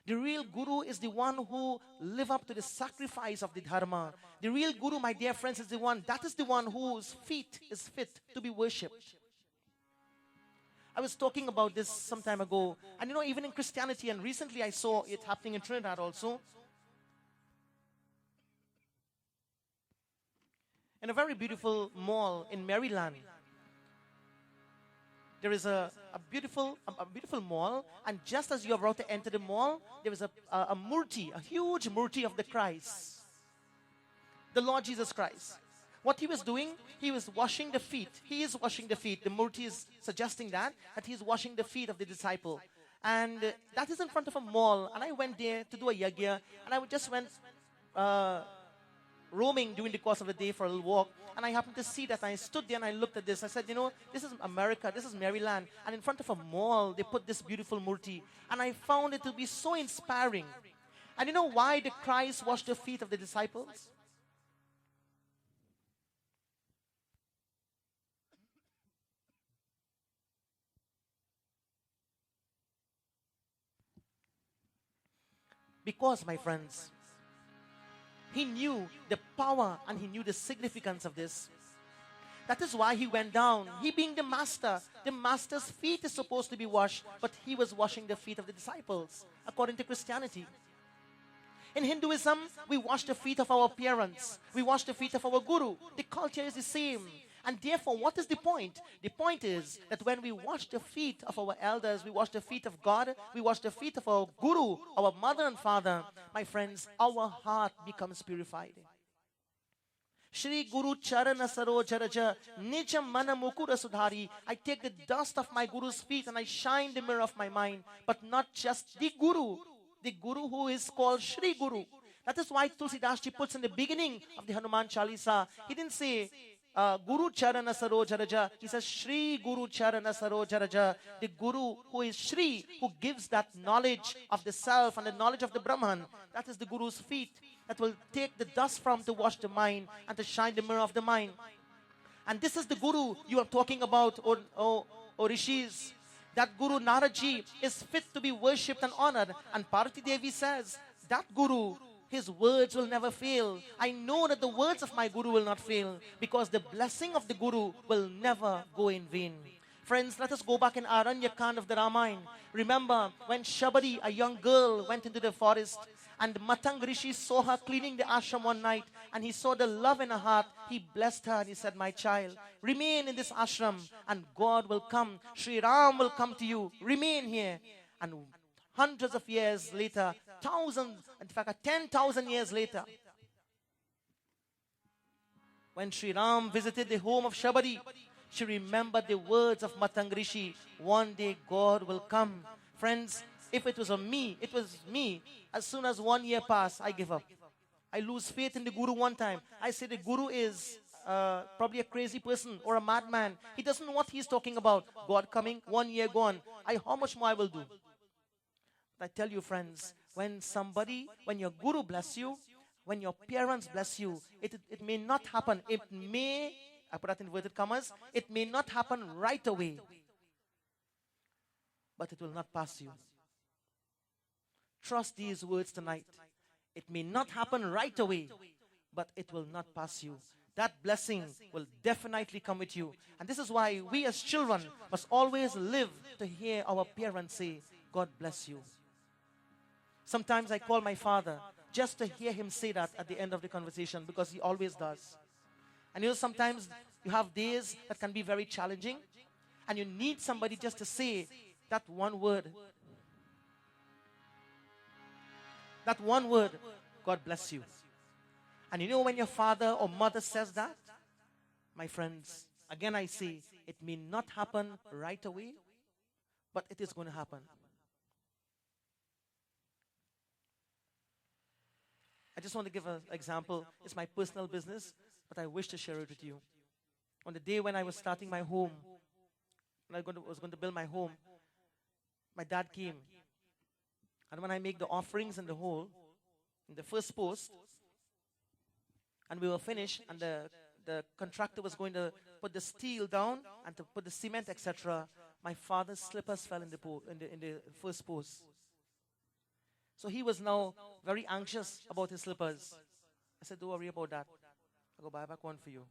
The real guru is the one who live up to the sacrifice of the dharma. The real guru, my dear friends, is the one, that is the one whose feet is fit to be worshipped. I was talking about this some time ago. And you know, even in Christianity, and recently I saw it happening in Trinidad also. In a very beautiful mall in Maryland, there is a beautiful mall, and just as you are about to enter the mall, there is a murti, a huge murti of the Christ, the Lord Jesus Christ. What he was doing, he was washing the feet. He is washing the feet. The Murti is suggesting that he is washing the feet of the disciple. And that is in front of a mall. And I went there to do a yagya. And I just went roaming during the course of the day for a little walk. And I happened to see that. I stood there and I looked at this. I said, this is America. This is Maryland. And in front of a mall, they put this beautiful Murti. And I found it to be so inspiring. And you know why the Christ washed the feet of the disciples? Because, my friends, he knew the power and he knew the significance of this. That is why he went down. He being the master's feet is supposed to be washed, but he was washing the feet of the disciples, according to Christianity. In Hinduism, we wash the feet of our parents. We wash the feet of our guru. The culture is the same. And therefore, what is the point? The point is that when we wash the feet of our elders, we wash the feet of God, we wash the feet of our guru, our mother and father, my friends, our heart becomes purified. Shri Guru Charana Sarojaraja Nijam Mana Mukura Sudhari. I take the dust of my guru's feet and I shine the mirror of my mind, but not just the guru who is called Shri Guru. That is why Tulsidas Ji puts in the beginning of the Hanuman Chalisa, he didn't say Guru Charana Sarojaraja. He says Shri Guru Charana Sarojaraja. The Guru who is Shri, who gives that knowledge of the self and the knowledge of the Brahman. That is the Guru's feet that will take the dust from to wash the mind and to shine the mirror of the mind. And this is the Guru you are talking about, O Rishis. That Guru Naraji is fit to be worshipped and honored. And Parvati Devi says, that Guru, his words will never fail. I know that the words of my Guru will not fail, because the blessing of the Guru will never go in vain. Friends, let us go back in Aranyakand of the Ramayana. Remember when Shabari, a young girl, went into the forest, and Matang Rishi saw her cleaning the ashram one night, and he saw the love in her heart. He blessed her and he said, my child, remain in this ashram and God will come. Sri Ram will come to you. Remain here. And hundreds of years later, thousands, in fact 10,000 years later, when Sri Ram visited the home of Shabari, she remembered the words of Matang Rishi, one day God will come. Friends, if it was me, as soon as 1 year passed, I give up. I lose faith in the Guru one time. I say the Guru is probably a crazy person or a madman. He doesn't know what he's talking about. God coming, 1 year gone. How much more I will do? But I tell you, friends, when your Guru bless you, when your parents bless you, it may not happen. It may, I put that in inverted commas, it may not happen right away, but it will not pass you. Trust these words tonight. It may not happen right away, but it will not pass you. That blessing will definitely come with you. And this is why we as children must always live to hear our parents say, God bless you. Sometimes I call my father just to hear him say that at the end of the conversation, because he always does. And sometimes you have days that can be very challenging, and you need somebody just to say that one word. That one word, God bless you. And when your father or mother says that, my friends, again I say, it may not happen right away, but it is going to happen. I just want to give an example. It's my personal business, but I wish to share it with you. On the day when I was starting my home, when I was going to build my home, my dad came. And when I make the offerings in the first post, and we were finished, and the contractor was going to put the steel down and to put the cement, etc., my father's slippers fell in the first post. So he was now very anxious about his slippers. I said, don't worry about that. I'll go buy back one for you.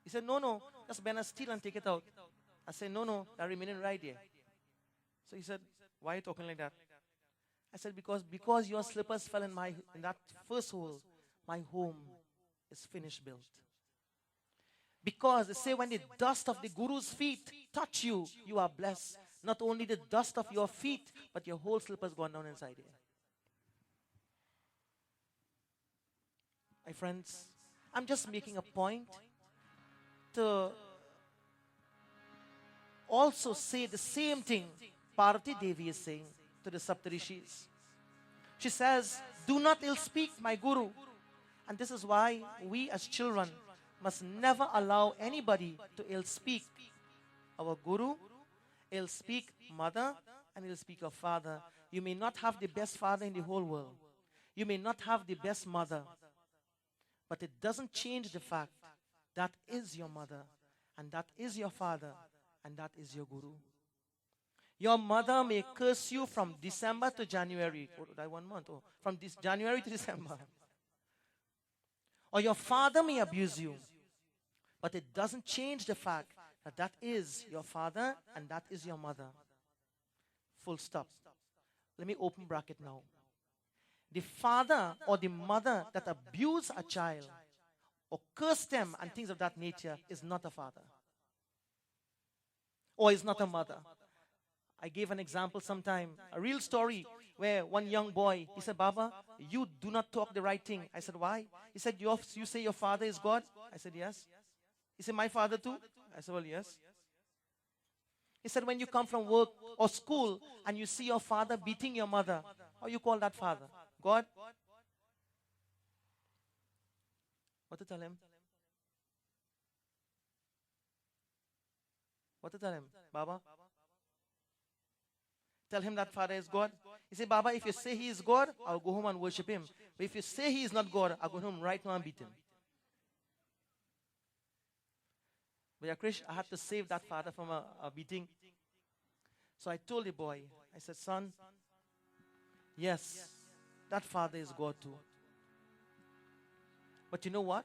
He said, no, just bend a steel and take it out. I said, no, they're remaining right there. So he said, why are you talking like that? I said, because your slippers fell in that first hole, my home is finished built. Because they say when the dust of the Guru's feet touch you, you are blessed. Not only the dust of your feet, but your whole slippers gone down inside here. My friends, I'm just making a point to also say the same thing Parvati Devi is saying to the Saptarishis. She says, do not ill speak my Guru. And this is why we as children must never allow anybody to ill speak our Guru, ill speak mother, and ill speak our father. You may not have the best father in the whole world. You may not have the best mother. But it doesn't change the fact that is your mother, and that is your father, and that is your Guru. Your mother may curse you from December to January. Oh, that 1 month. Oh, from this January to December. Or your father may abuse you. But it doesn't change the fact that that is your father and that is your mother. Full stop. Let me open bracket now. The father or the mother that abuse a child or curse them and things of that nature is not a father. Or is not a mother. I gave an example sometime, a real story, where one young boy, he said, Baba, you do not talk the right thing. I said, why? He said, you say your father is God? I said, yes. He said, my father too? I said, well, yes. He said, when you come from work or school and you see your father beating your mother, how you call that father? God? What to tell him? What to tell him? Baba? Tell him that father is God. He said, Baba, if you say he is God, I'll go home and worship him. But if you say he is not God, I'll go home right now and beat him. But Krish, I had to save that father from a beating. So I told the boy, I said, son, yes, that father is God too. But you know what?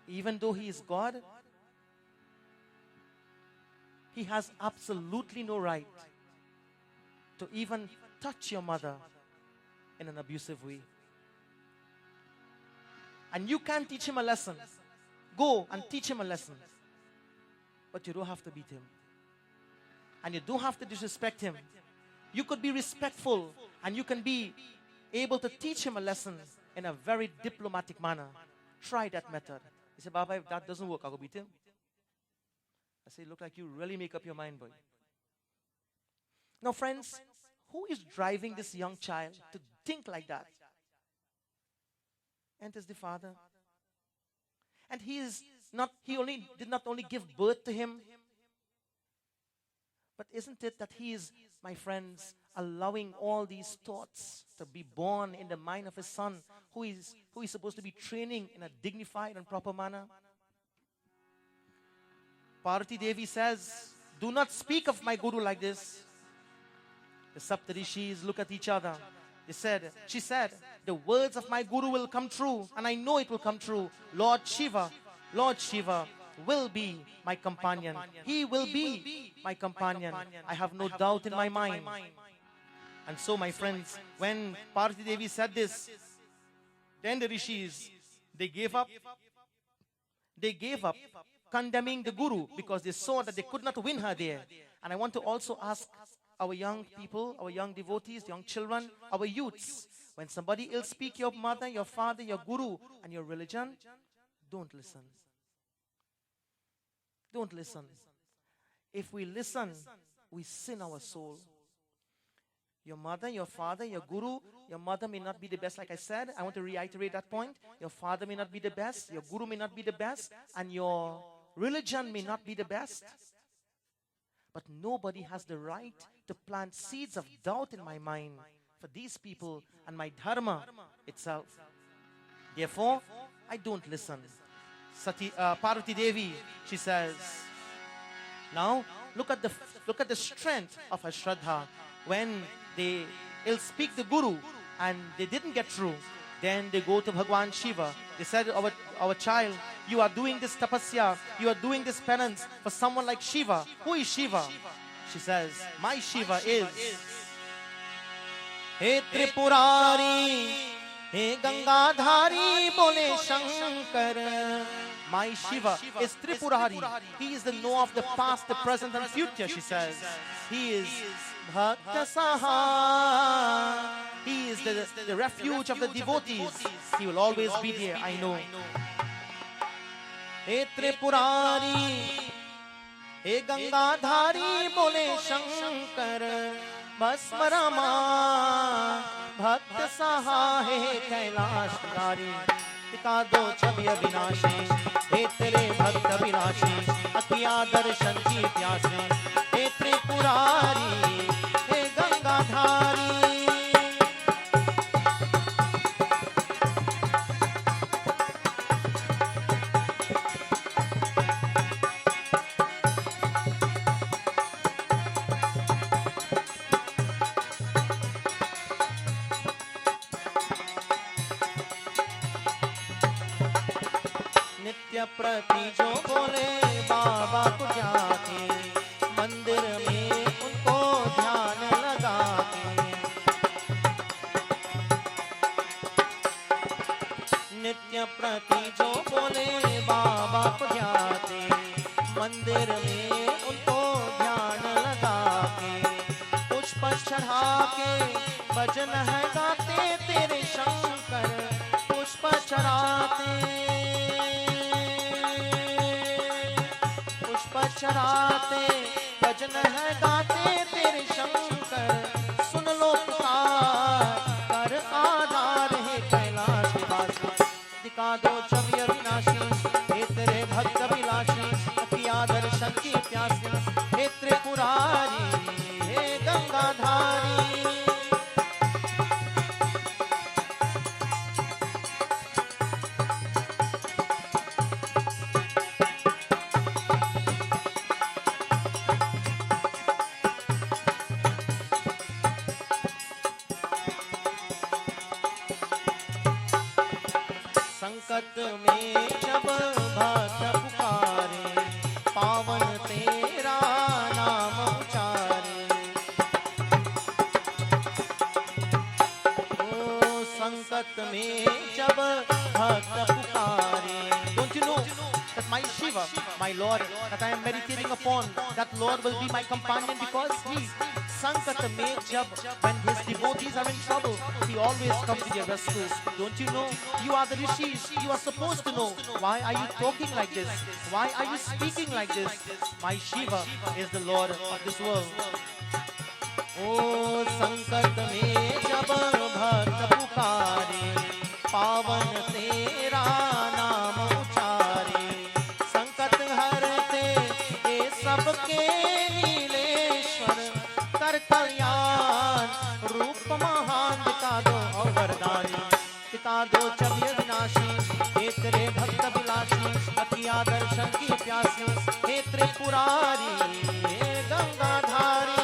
Even though he is God, he has absolutely no right to even touch your mother in an abusive way. And you can't teach him a lesson. Go and teach him a lesson. But you don't have to beat him. And you don't have to disrespect him. You could be respectful and you can be able to teach him a lesson in a very diplomatic manner. Try that method. He said, Baba, if that doesn't work, I'll go beat him. I say, look like you really make up your mind, boy. Now, friends, who is driving this young child to think like that? Enters the father. And he did not only give birth to him, but isn't it that he is, my friends, allowing all these thoughts to be born in the mind of his son, who is supposed to be training in a dignified and proper manner? Parvati Devi says, do not speak of my Guru like this. The Saptarishis look at each other. She said, the words of my Guru will come true, and I know it will come true. Lord Shiva will be my companion. He will be my companion. I have no doubt in my mind. And so, my friends, when Parvati Devi said this, then the Rishis, they gave up. They gave up condemning the Guru because they saw that they could not win her there. And I want to also ask our young people, our young devotees, young children, our youths, when somebody ill speak your mother, your father, your Guru, and your religion, don't listen. Don't listen. If we listen, we sin our soul. Your mother, your father, your Guru, your mother may not be the best, like I said. I want to reiterate that point. Your father may not be the best, your Guru may not be the best, and your religion may not be the best. But nobody has the right to plant seeds of doubt in my mind for these people and my dharma itself. Therefore, I don't listen. Parvati Devi, she says, now look at the strength of her Shraddha. When they ill speak the Guru and they didn't get through, then they go to Bhagwan Shiva. They said, our child, you are doing this tapasya, you are doing this penance for someone like Shiva. Who is Shiva? She says, my Shiva is He Tripurari, He Gangadhari, Bole Shankar. My Shiva is Tripurari. He is the know of the past, the present and future, she says. He is Bhakta Saha. He is the refuge of the devotees. He will always be there, I know. He Tripurari, he Gangadhari, bole Shankar, Basmarama, Bhakta Saha, he Kailash Dari. टिका दो छवि अविनाशी, हे तेरे भक्त अविनाशी, अतिया दर्शन की प्यासे, हे त्रिपुरारी, हे गंगाधारी। प्रति जो बोले बाबा को जाके, मंदिर में उनको ध्यान लगा के, नित्य प्रति जो बोले बाबा को जाके, मंदिर में उनको ध्यान लगा के, पुष्प चढ़ा के भजन है गाते तेरे शंकर, पुष्प चढ़ाते चराते भजन है गाते तेरे शंकर, सुन लो पुकार कर आधार है कैलाश निवासी। दिखा दो छवि अविनाशी, हे तेरे भक्त अभिलाषी, अतिया दर्शन की प्यासी, हे त्रिपुरारी, हे गंगाधारी। संकट में जब भक्त पुकारे, पावन तेरा नाम उचारे, ओ संकट में जब भक्त पुकारे। Don't you know that my Shiva, my Lord, that I am meditating upon, that Lord will be my companion because he Sankat mein jab, when his devotees are in trouble, he always comes to their rescue. Don't you know? You are the rishis. You are supposed to know. Why are you talking like this? Why are you speaking like this? My Shiva is the Lord of this world. Oh, Sankat mein jab bhakt pukare, pavan tera naam uchare, sankat harte ye sabke कल्याण रूप महान। दिखा दो अवरदानी, दिखा दो छवि अविनाशी, हे तेरे भक्त अभिलाषी, अतिया दर्शन की प्यासी, हे त्रिपुरारी, हे गंगाधारी।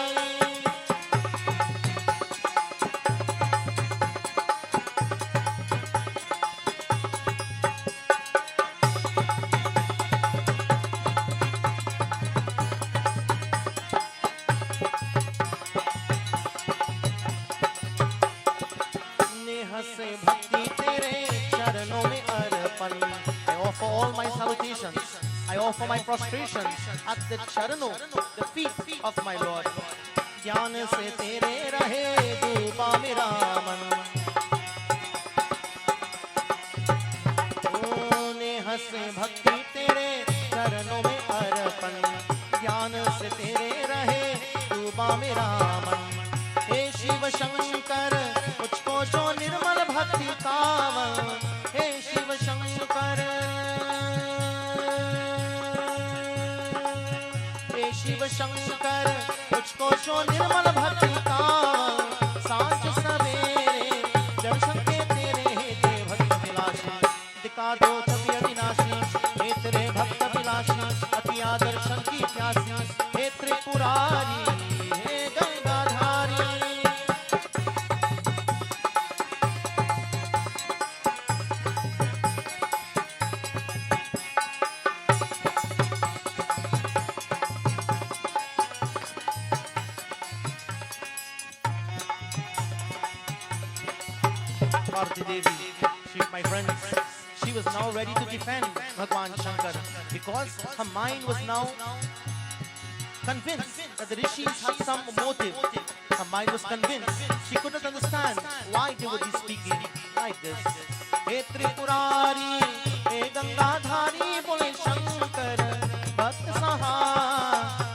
से भक्ति तेरे चरणों में अर्पण। I offer all my salutations, I offer my prostrations at the चरणों, the feet of my Lord। ज्ञान से तेरे रहे डूबा मेरा मन, नेह से भक्ति तेरे चरणों में अर्पण, ज्ञान से तेरे रहे डूबा मेरा मन। हे शिव शंकर मुझको जो निर्मल भक्ति कावन, हे शिव शंकर, हे शिव शंकर मुझको जो निर्मल भक्ति कावन। सांझ सवेरे दर्शन के तेरे हे ते भक्त अभिलाषी, दिखा दो छवि अविनाशी, हे तेरे भक्त अभिलाषी, अतिया दर्शन की प्यासी, हे त्रिपुरारी, हे Gangadhari. Parvati Devi, she, my friends, she was now ready to defend Bhagwan Shankar because her mind was now convinced that the rishis had some motive. Her mind was convinced. She could not understand why they would be speaking like this. He Tripurari, he Gangadhari, bole Shankar, Bhakt Sahar,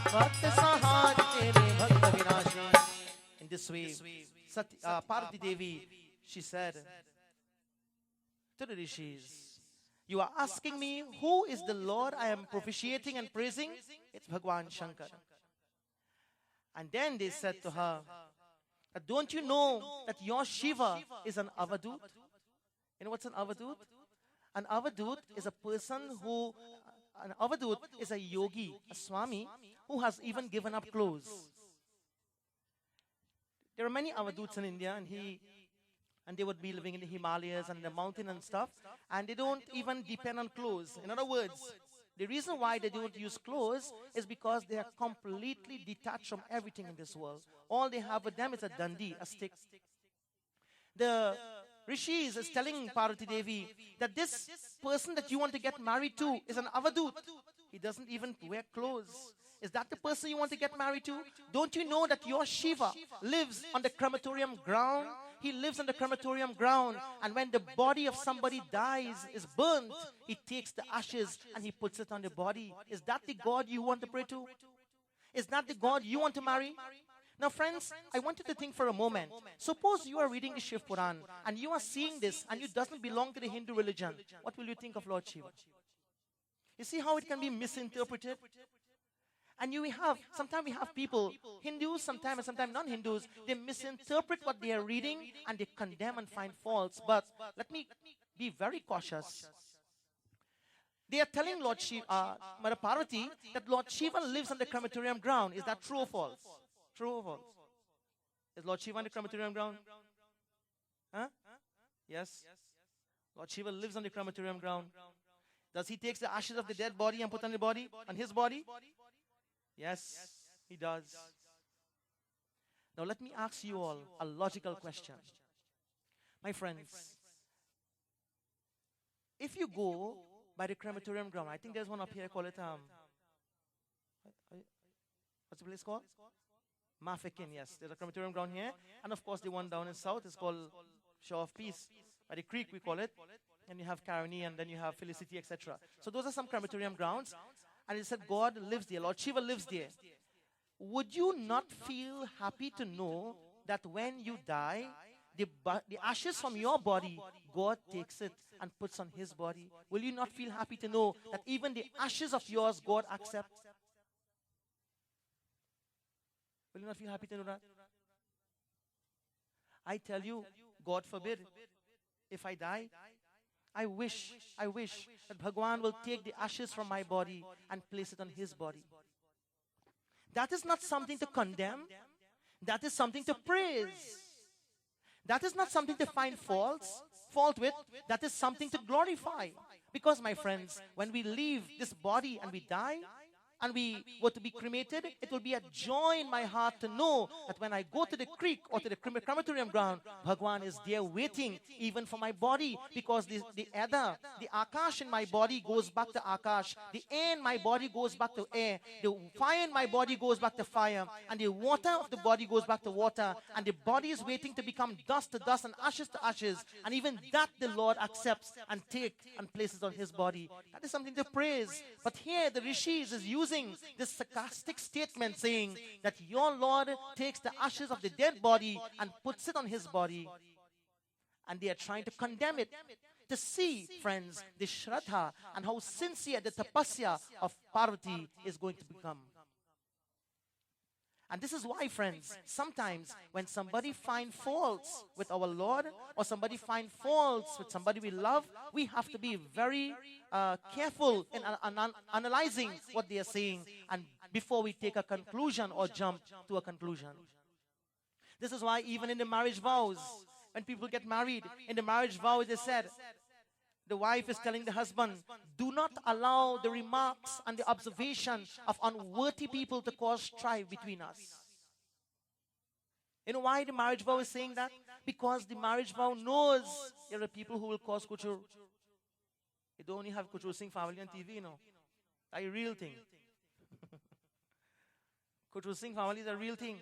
tere Bhakta Virashi. In this way, Parvati Devi, she said to the rishis, you are asking me who is the Lord I am propitiating and praising? It's Bhagwan Shankar. And then they said to her, don't you know that your Shiva is an Avadut? You know what's an Avadut? An Avadut is a person who, an Avadut is a yogi, a Swami, who has even given up clothes. There are many Avaduts in India, and they would be living in the Himalayas and the mountain and stuff, and they don't even depend on clothes. In other words, the reason why they don't use clothes is because they are completely detached from everything in this world. All they have with them is a dandi, a stick. The rishis is telling Parvati Devi that this person that you want to get married to is an avadut. He doesn't even wear clothes. Is that the person you want to get married to? Don't you know that your Shiva lives on the crematorium ground? He lives on the crematorium ground, and when the body of somebody dies, is burnt, he takes the ashes and he puts it on the body. Is that the God you want to pray to? Is that the God you want to marry? Now friends, I want you to think for a moment. Suppose you are reading the Shiv Puran and you are seeing this and you doesn't belong to the Hindu religion. What will you think of Lord Shiva? You see how it can be misinterpreted? And sometimes we have people, Hindus sometimes and sometimes non-Hindus, they misinterpret what they are reading and they condemn and find faults. But let me be very cautious. They are telling Lord Shiva, Mother Parvati, that Lord Shiva lives on the crematorium ground. Is that true or false? True or false? Is Lord Shiva on the crematorium ground? Huh? Yes. Lord Shiva lives on the crematorium ground. Does he take the ashes of the dead body and put on the body, on his body? Yes, he does. Now let me ask you all a logical question. My friends, if you go by the crematorium ground, I think there's one up here, call it, what's the place called? Mafeking, yes. There's a crematorium ground here. And of course the one down in south is called Shore of Peace. By the creek we call it. And you have Karani and then you have Felicity, etc. So those are some crematorium grounds. And it said God lives there, Lord Shiva lives there. Would you not feel happy to know that when you die, the ashes from your body, God takes it and puts on his body? Will you not feel happy to know that even the ashes of yours, God accepts? Will you not feel happy to know that? I tell you, God forbid, if I die, I wish that Bhagwan will take the ashes from my body and place it on his body. That is not something to condemn. That is something to praise. That is not something to find fault with. That is something to glorify. Because, my friends, when we leave this body and we die, and we were to be cremated, it will be a joy in my heart to know that when I go to the creek or to the crematorium ground, Bhagwan is there waiting even for my body, because the ether, the Akash in my body goes back to Akash, the air in my body goes back to air, the fire in my body goes back to fire, and the water of the body goes back to water, and the body is waiting to become dust to dust and ashes to ashes, and even that the Lord accepts and takes and places on his body. That is something to praise. But here the rishis is using this sarcastic statement saying that your Lord takes the ashes of the dead body and puts it on his body, and they are trying to condemn it. To see, friends, the shraddha and how sincere the tapasya of Parvati is going to become. And this is why, friends, sometimes when somebody finds faults with our Lord, or somebody finds faults with somebody we love, we have to be very careful in analyzing what they are saying, and before we take a conclusion or jump to a conclusion. This is why even in the marriage vows, when people get married, in the marriage vows they said, the wife is telling the husband, do not allow the remarks and the observation of unworthy people to cause strife between us. You know why the marriage vow is saying that? Because the marriage vow knows there are people who will cause kuchur. You don't only have Kuchur Singh family on TV, That's a real thing. Kuchur Singh family is a real thing.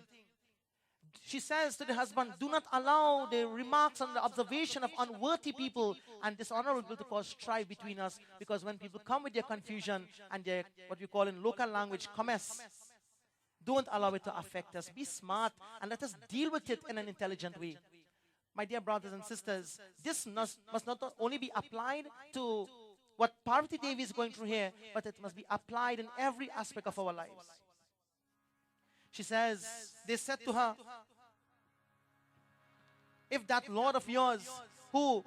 She says to the husband, do not allow the remarks and the observation of unworthy people and dishonorable people to cause strife between us, because when people come with their confusion and their, what we call in local language, comments, don't allow it to affect us. Be smart and let us deal with it in an intelligent way. My dear brothers and sisters, this must not only be applied to what Parvati Devi is going through here, but it must be applied in every aspect of our lives. She says, they said to her, if that Lord of yours who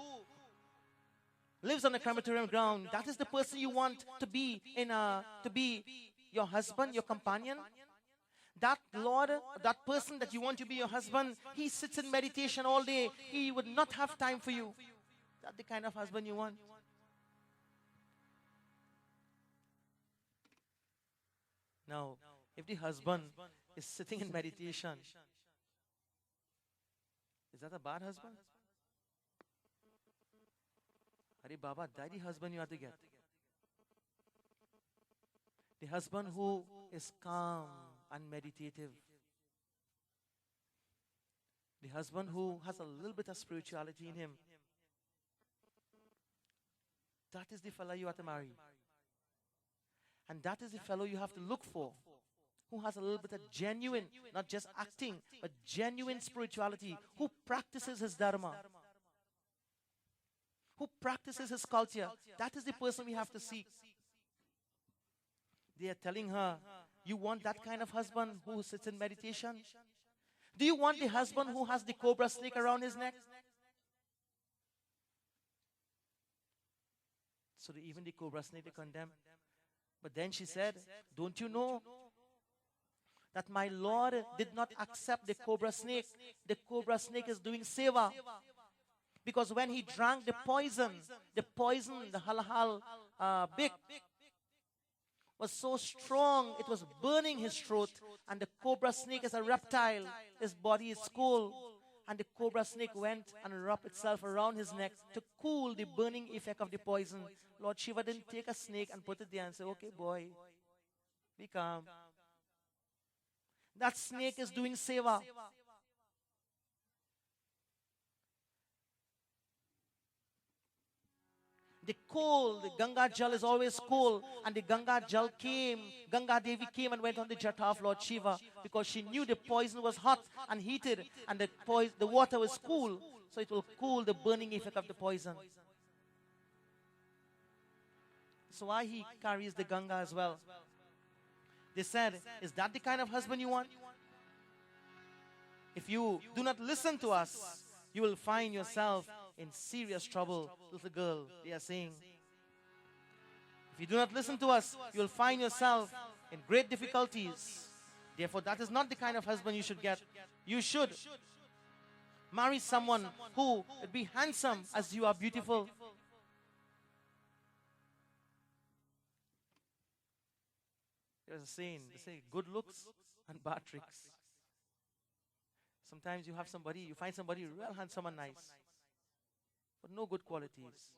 lives on a crematorium ground, that is the person you want to be your husband, your companion, that Lord, that person that you want to be your husband, he sits in meditation all day. He would not have time for you. That's the kind of husband you want. Now, if the husband is sitting in meditation, is that a bad husband? Hari Baba, that's the husband you have to get. The husband who is calm and meditative. The husband who has a little bit of spirituality in him. That is the fellow you have to marry. And that is the fellow you have to look for, who has a little bit of genuine, not just acting, but genuine spirituality, who practices his dharma, who practices his culture. That is the person we have to seek. They are telling her, you want that kind of husband who sits in meditation? Do you want the husband who has the cobra snake around his neck? So even the cobra snake they condemn. But then she said, don't you know that my Lord did not accept the cobra snake? The cobra snake is doing seva. Because when he drank the poison, the halal big, was so strong, it was burning his throat. And the cobra snake is a reptile. His body is cool. And the cobra snake went and wrapped itself around his neck to cool the burning effect of the poison. Lord Shiva didn't take a snake and put it there and say, okay, boy, be calm. That snake is doing seva. The Ganga Jal is always cold, and the Ganga Devi came and went on the jata of Lord Shiva, because she knew the poison was hot and heated, and the water was cool, so it will cool the burning effect of the poison. So why he carries the Ganga as well. They said, is that the kind of husband you want? If you do not listen to us, you will find yourself in serious trouble, little girl, they are saying. If you do not listen to us, you will find yourself in great difficulties. Therefore, that is not the kind of husband you should get. You should marry someone who would be handsome as you are beautiful. There's a saying, they say good looks and bad tricks. Sometimes you find somebody real handsome and nice, but no good qualities.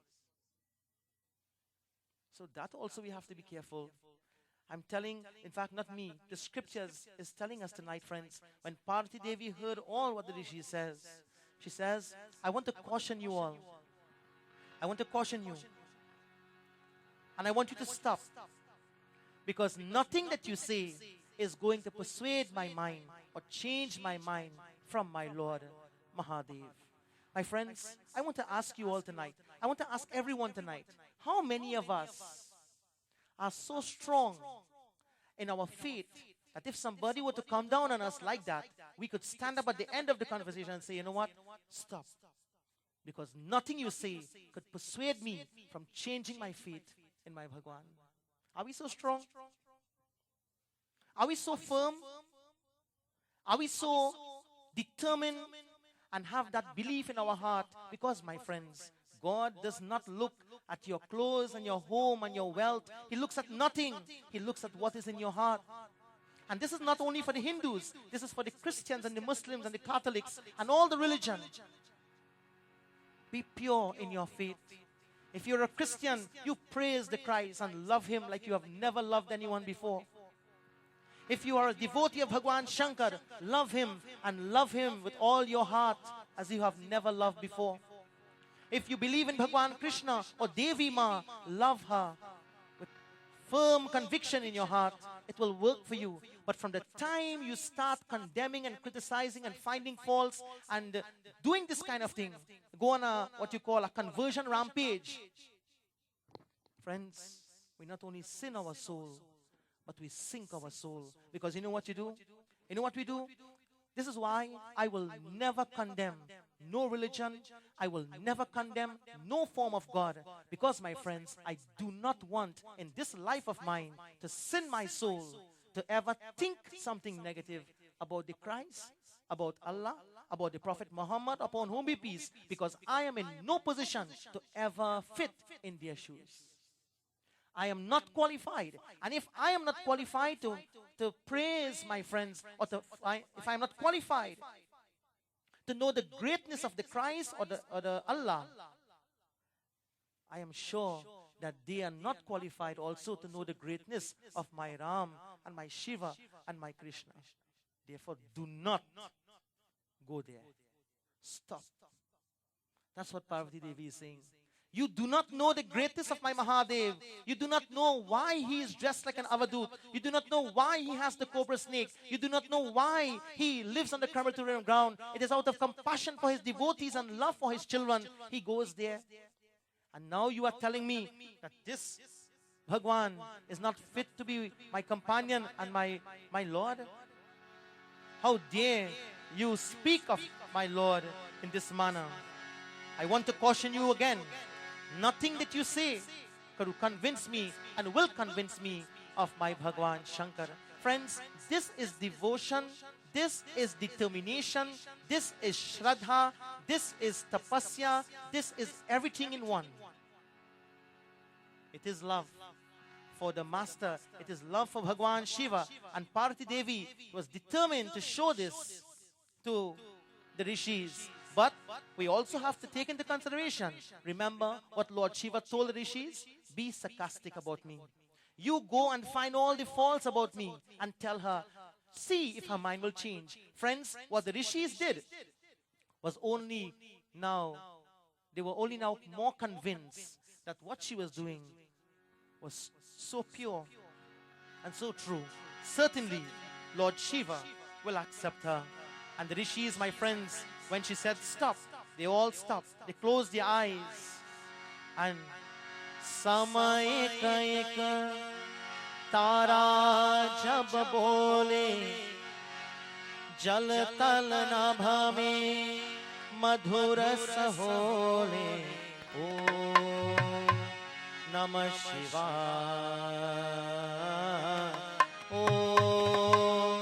So that also we have to be careful. I'm telling, in fact, not me, the scriptures is telling us tonight, friends, when Parvati Devi heard all what the Rishi says, she says, I want to caution you all. I want to caution you. And I want you to stop. Because nothing that you say is going to persuade my mind or change my mind from my Lord Mahadev. My friends, I want to ask you all tonight. I want to ask everyone tonight. How many of us are so strong in our faith that if somebody were to come down on us like that, we could stand up at the end of the conversation and say, you know what? Stop. Because nothing you say could persuade me from changing my faith in my Bhagwan. Are we so strong? Are we so firm? Are we so determined and have that belief in our heart? Because, my friends, God does not look at your clothes and your home and your wealth. He looks at nothing. He looks at what is in your heart. And this is not only for the Hindus. This is for the Christians and the Muslims and the Catholics and all the religion. Be pure in your faith. If you're a Christian, you praise the Christ and love him like you have never loved anyone before. If you are a devotee of Bhagwan Shankar, love him and love him with all your heart as you have never loved before. If you believe in Bhagwan Krishna or Devi Ma, love her with firm conviction in your heart. It will work for you. But from the time you start condemning and criticizing and finding faults and doing this kind of thing, go on a what you call a conversion rampage. Friends, we not only sin our soul, but we sink our soul. Because you know what you do? You know what we do? This is why I will never condemn no religion. I will never condemn no form of God. Because, my friends, I do not want in this life of mine to sin my soul, to ever think something negative about the Christ, about Allah, about the Prophet Muhammad, upon whom be peace. Because I am in no position to ever fit in their shoes. I am not qualified. And if I am not qualified to praise my friends, or if I am not qualified to know the greatness of the Christ or the Allah, I am sure that they are not qualified also to know the greatness of my Ram and my Shiva and my Krishna. Therefore, do not go there. Stop. That's what Parvati Devi is saying. You do not know the greatness of my Mahadev. You do not know why he is dressed like an Avadut. You do not know why he has the cobra snake. You do not know why he lives on the crematorium ground. It is out of compassion for his devotees and love for his children he goes there. And now you are telling me that this Bhagwan is not fit to be my companion and my Lord? How dare you speak of my Lord in this manner? I want to caution you again. Nothing that you say could convince me and will convince me of my Bhagwan Shankar. Friends, this is devotion, this is determination, this is Shraddha, this is Tapasya, this is everything in one. It is love for the Master, it is love for Bhagwan Shiva, and Parvati Devi was determined to show this to the Rishis. But we also have to take into consideration, remember what Lord Shiva told the Rishis? Be sarcastic about me. You go and find all the faults about me and tell her, see if her mind will change. Friends, what the Rishis did was they were only now more convinced that what she was doing was so pure and so true. Certainly, Lord Shiva will accept her. And the Rishis, my friends, when she said stop, they all stopped. They closed their eyes. And Samay Kaika Tara Jab Bole Jal Tal Nabha Me Madhura Sahole Om Namah Shivaya Om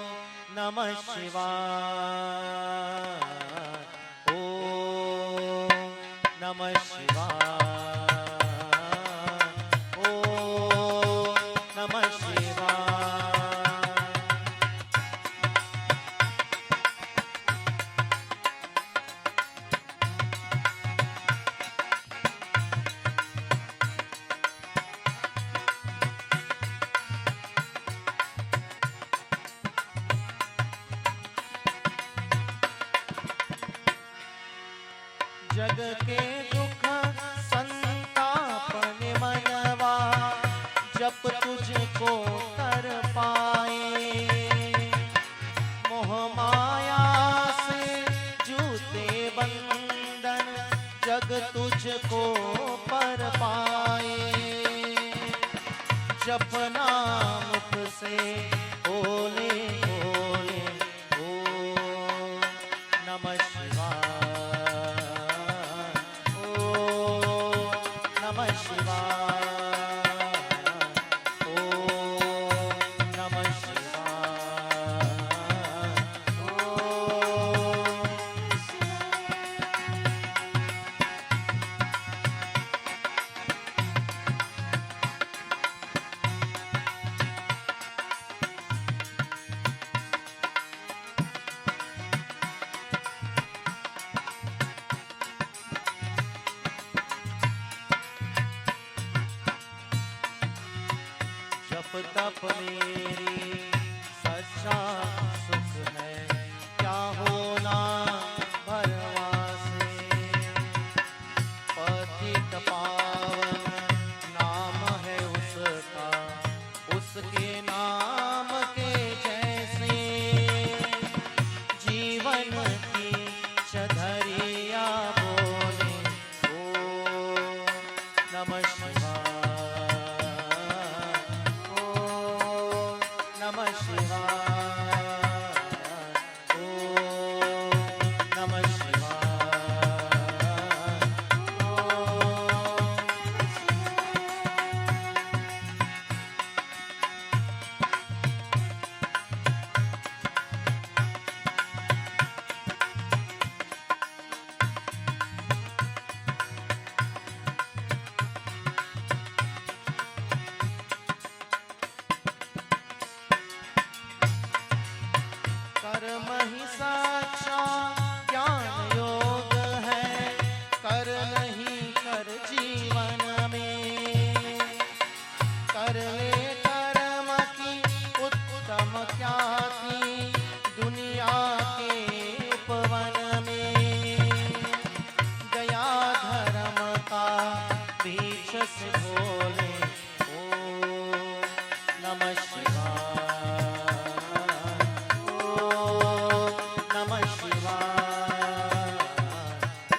Namah Shivaya Namah Shivaya. Oh, Namah Shivaya. जग के दुख संताप मनवा जब तुझको कर पाए मोह माया से जूते बंधन जग तुझको पर पाए जपना मुख से बोले बोले ओ नमः शिवाय तप मेरी सच्चा सुख है, क्या होना भरवासे। पतित पावन नाम है उसका, उसके नाम के जैसे जीवन की चधरिया बोले ओ नमः शिवाय, ओ नमः शिवाय, ओ नमः शिवाय, कर्म ही साचा ज्ञान योग है, कर नहीं कर जीवन में। कर ले कर्म की उत्तम ख्याति, दुनिया के उपवन में। गया धर्म का बीच से बोले ओ नमः शिवाय, नमः शिवाय,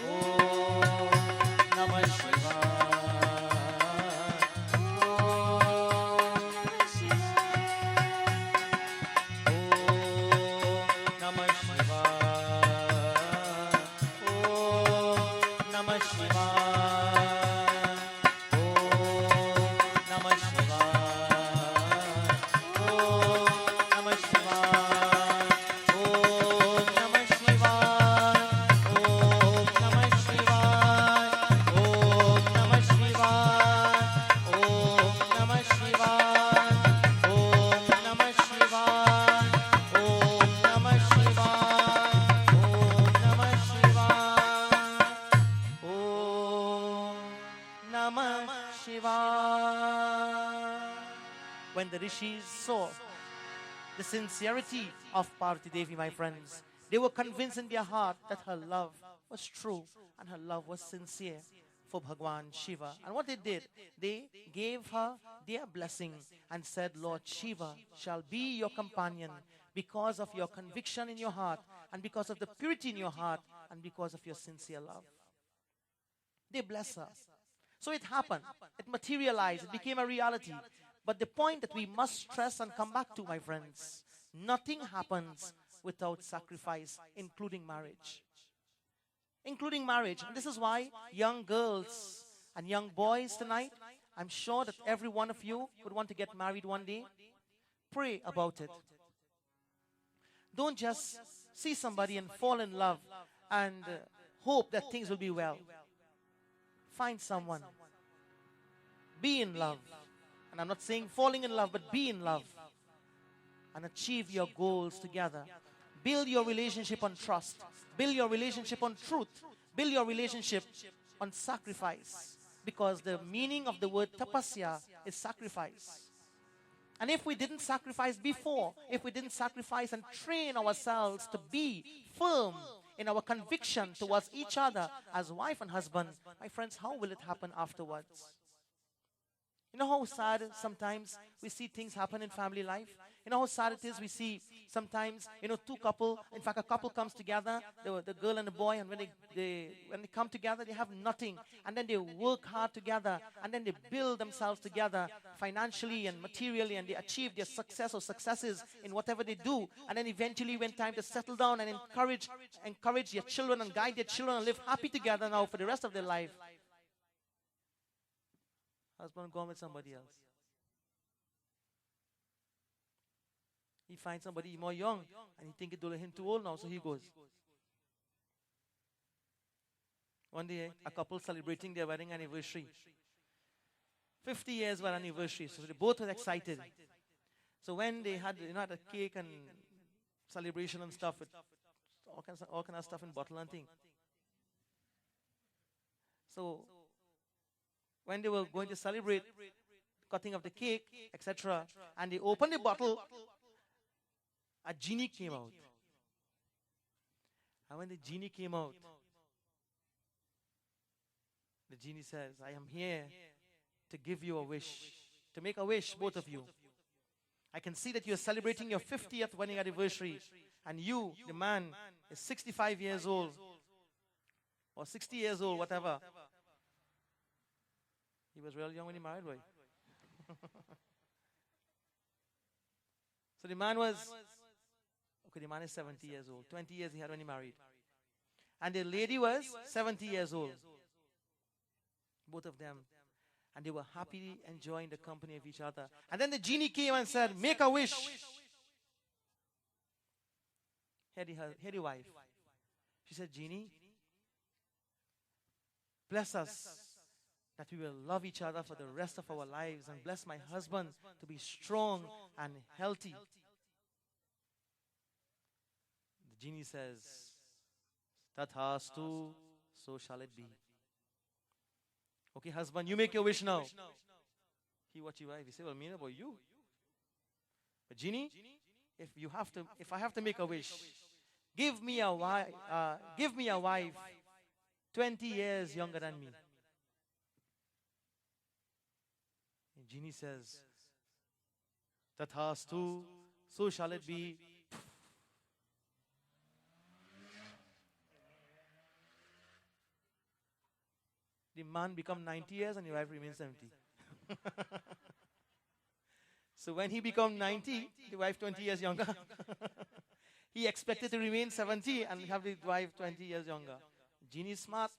ओ नमः शिवाय, ओ नमः शिवाय, ओ नमः शिवाय, ओ नमः शिवाय, ओ नमः शिवाय, ओ नमः शिवाय, ओ नमः शिवाय, ओ नमः शिवाय, ओ नमः शिवाय, ओ नमः शिवाय, ओ नमः शिवाय, ओ नमः शिवाय, ओ नमः शिवाय. When the rishis saw the sincerity of Parvati Devi, my friends, they were convinced in their heart that her love was true and her love was sincere for Bhagwan Shiva. And what they did, they gave her their blessing and said, Lord Shiva shall be your companion because of your conviction in your heart and because of the purity in your heart and because of your sincere love. They bless her. So it happened. It materialized. It became a reality. But the point that we must stress and come back to, my friends, nothing happens without sacrifice, including marriage. Including marriage. And this is why young girls and young boys tonight, I'm sure that every one of you would want to get married one day. Pray about it. Don't just see somebody and fall in love and hope that things will be well. Find someone. Be in love. And I'm not saying falling in love, but be in love. And achieve your goals together. Build your relationship on trust. Build your relationship on truth. Build your relationship on sacrifice. Because the meaning of the word tapasya is sacrifice. And if we didn't sacrifice before, if we didn't sacrifice and train ourselves to be firm in our conviction towards each other as wife and husband, my friends, how will it happen afterwards? You know how sad sometimes we see things happen in family life? You know how sad it is we see sometimes, two couple, in fact a couple comes together, the girl and the boy, and when they come together, they have nothing. And then they work hard together, and then they build themselves together financially and materially, and they achieve their success or successes in whatever they do. And then eventually when time to settle down and encourage their children and guide their children and live happy together now for the rest of their life, husband gone with somebody else. He finds somebody more young, and he thinks him too old now, so he goes. One day, a couple celebrating their wedding anniversary. 50 years were anniversary, so they both were excited. So when they had, had a cake and celebration and stuff, with all kinds of stuff in bottle and thing. So when they were going to celebrate, cutting of the cake, etc. And they opened the bottle. A genie came out. And when the genie came out, the genie says, I am here to give you a wish, to make a wish, both of you. I can see that you are celebrating your 50th wedding anniversary, and you, the man, is 65 years old, or 60 years old, whatever. He was real young when he married, right? So the man was, okay, the man is 70 years old. 20 years he had when he married. And the lady was 70 years old. Both of them. And they were happily enjoying the company of each other. And then the genie came and said, make a wish. Here the wife. She said, genie, bless us that we will love each other for the rest of our lives, and bless my husband to be strong and healthy. The genie says, Tathastu, so shall it be. Okay, husband, you make your wish now. He watch your wife. He say, well, mean about you. But genie, if I have to make a wish, give me a wife 20 years younger than me. And genie says, Tathastu, so shall it be. The man become 90 years and the wife remains 70. So when he become 90, the wife 20 years younger. He expected to remain 70 and have the wife 20 years younger. Genie is smart.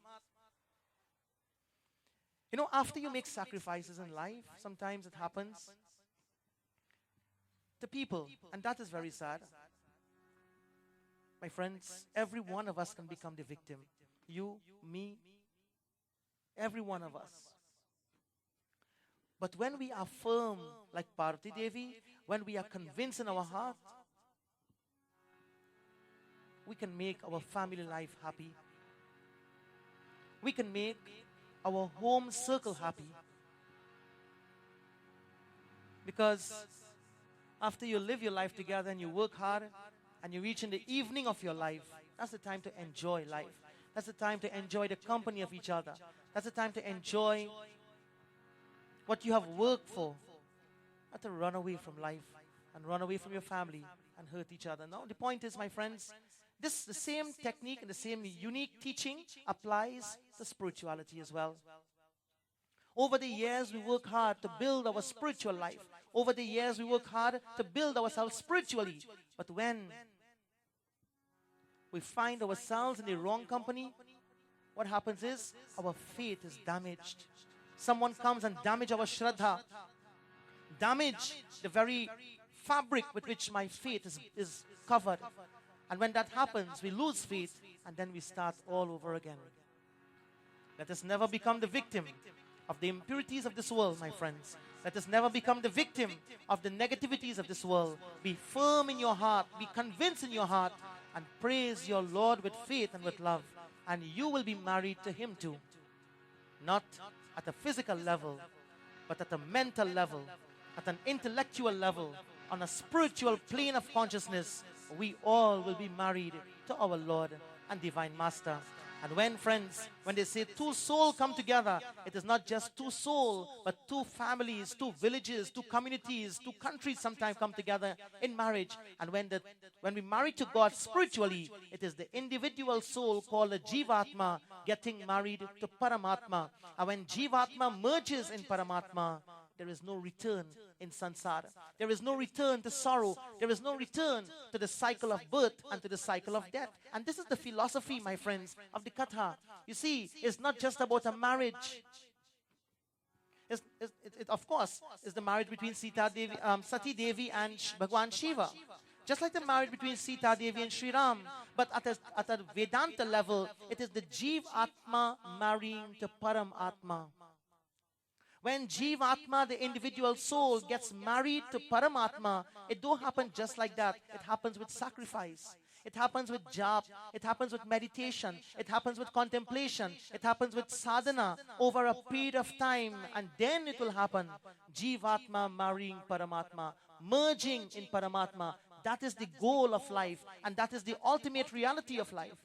You know, after you make sacrifices in life, sometimes it happens to people, and that is very sad. My friends, every one of us can become the victim. You, me, every one of us. But when we are firm, like Parvati Devi, when we are convinced in our heart, we can make our family life happy. We can make our home circle happy. Because after you live your life together and you work hard and you reach in the evening of your life, that's the time to enjoy life. That's the time to enjoy the company of each other. That's the time to enjoy what you have worked for. Not to run away from life and run away from your family and hurt each other. No, the point is, my friends, the same technique and the same unique teaching applies to spirituality as well. Over the years, we work hard to build our spiritual life. Over the years, we work hard to build ourselves spiritually. But when we find ourselves in the wrong company, what happens is our faith is damaged. Someone comes and damages our Shraddha, damage the very fabric with which my faith is covered. And when that happens, we lose faith, and then we start all over again. Let us never become the victim of the impurities of this world, my friends. Let us never become the victim of the negativities of this world. Be firm in your heart, be convinced in your heart, and praise your Lord with faith and with love. And you will be married to Him too. Not at a physical level, but at a mental level, at an intellectual level, on a spiritual plane of consciousness. We all will be married to our Lord and Divine Master. And when, friends, when they say two souls come together, it is not just two souls, but two families, two villages, two communities, two countries sometimes come together in marriage. And when we marry to God spiritually, it is the individual soul called the Jivatma getting married to Paramatma. And when Jivatma merges in Paramatma, there is no return in samsara. There is no return to sorrow. There is no return to the cycle of birth and to the cycle of death. And this is the philosophy, my friends, of the Katha. You see, it's not just about a marriage. It of course, is the marriage between Sati Devi and Bhagwan Shiva. Just like the marriage between Sita Devi and Sri Ram. But at a Vedanta level, it is the Jiv Atma marrying to Param Atma. When Jivatma, the individual soul, gets married to Paramatma, it don't happen just like that. It happens with sacrifice. It happens with jap. It happens with meditation. It happens with contemplation. It happens with sadhana over a period of time. And then it will happen. Jivatma marrying Paramatma, merging in Paramatma. That is the goal of life. And that is the ultimate reality of life.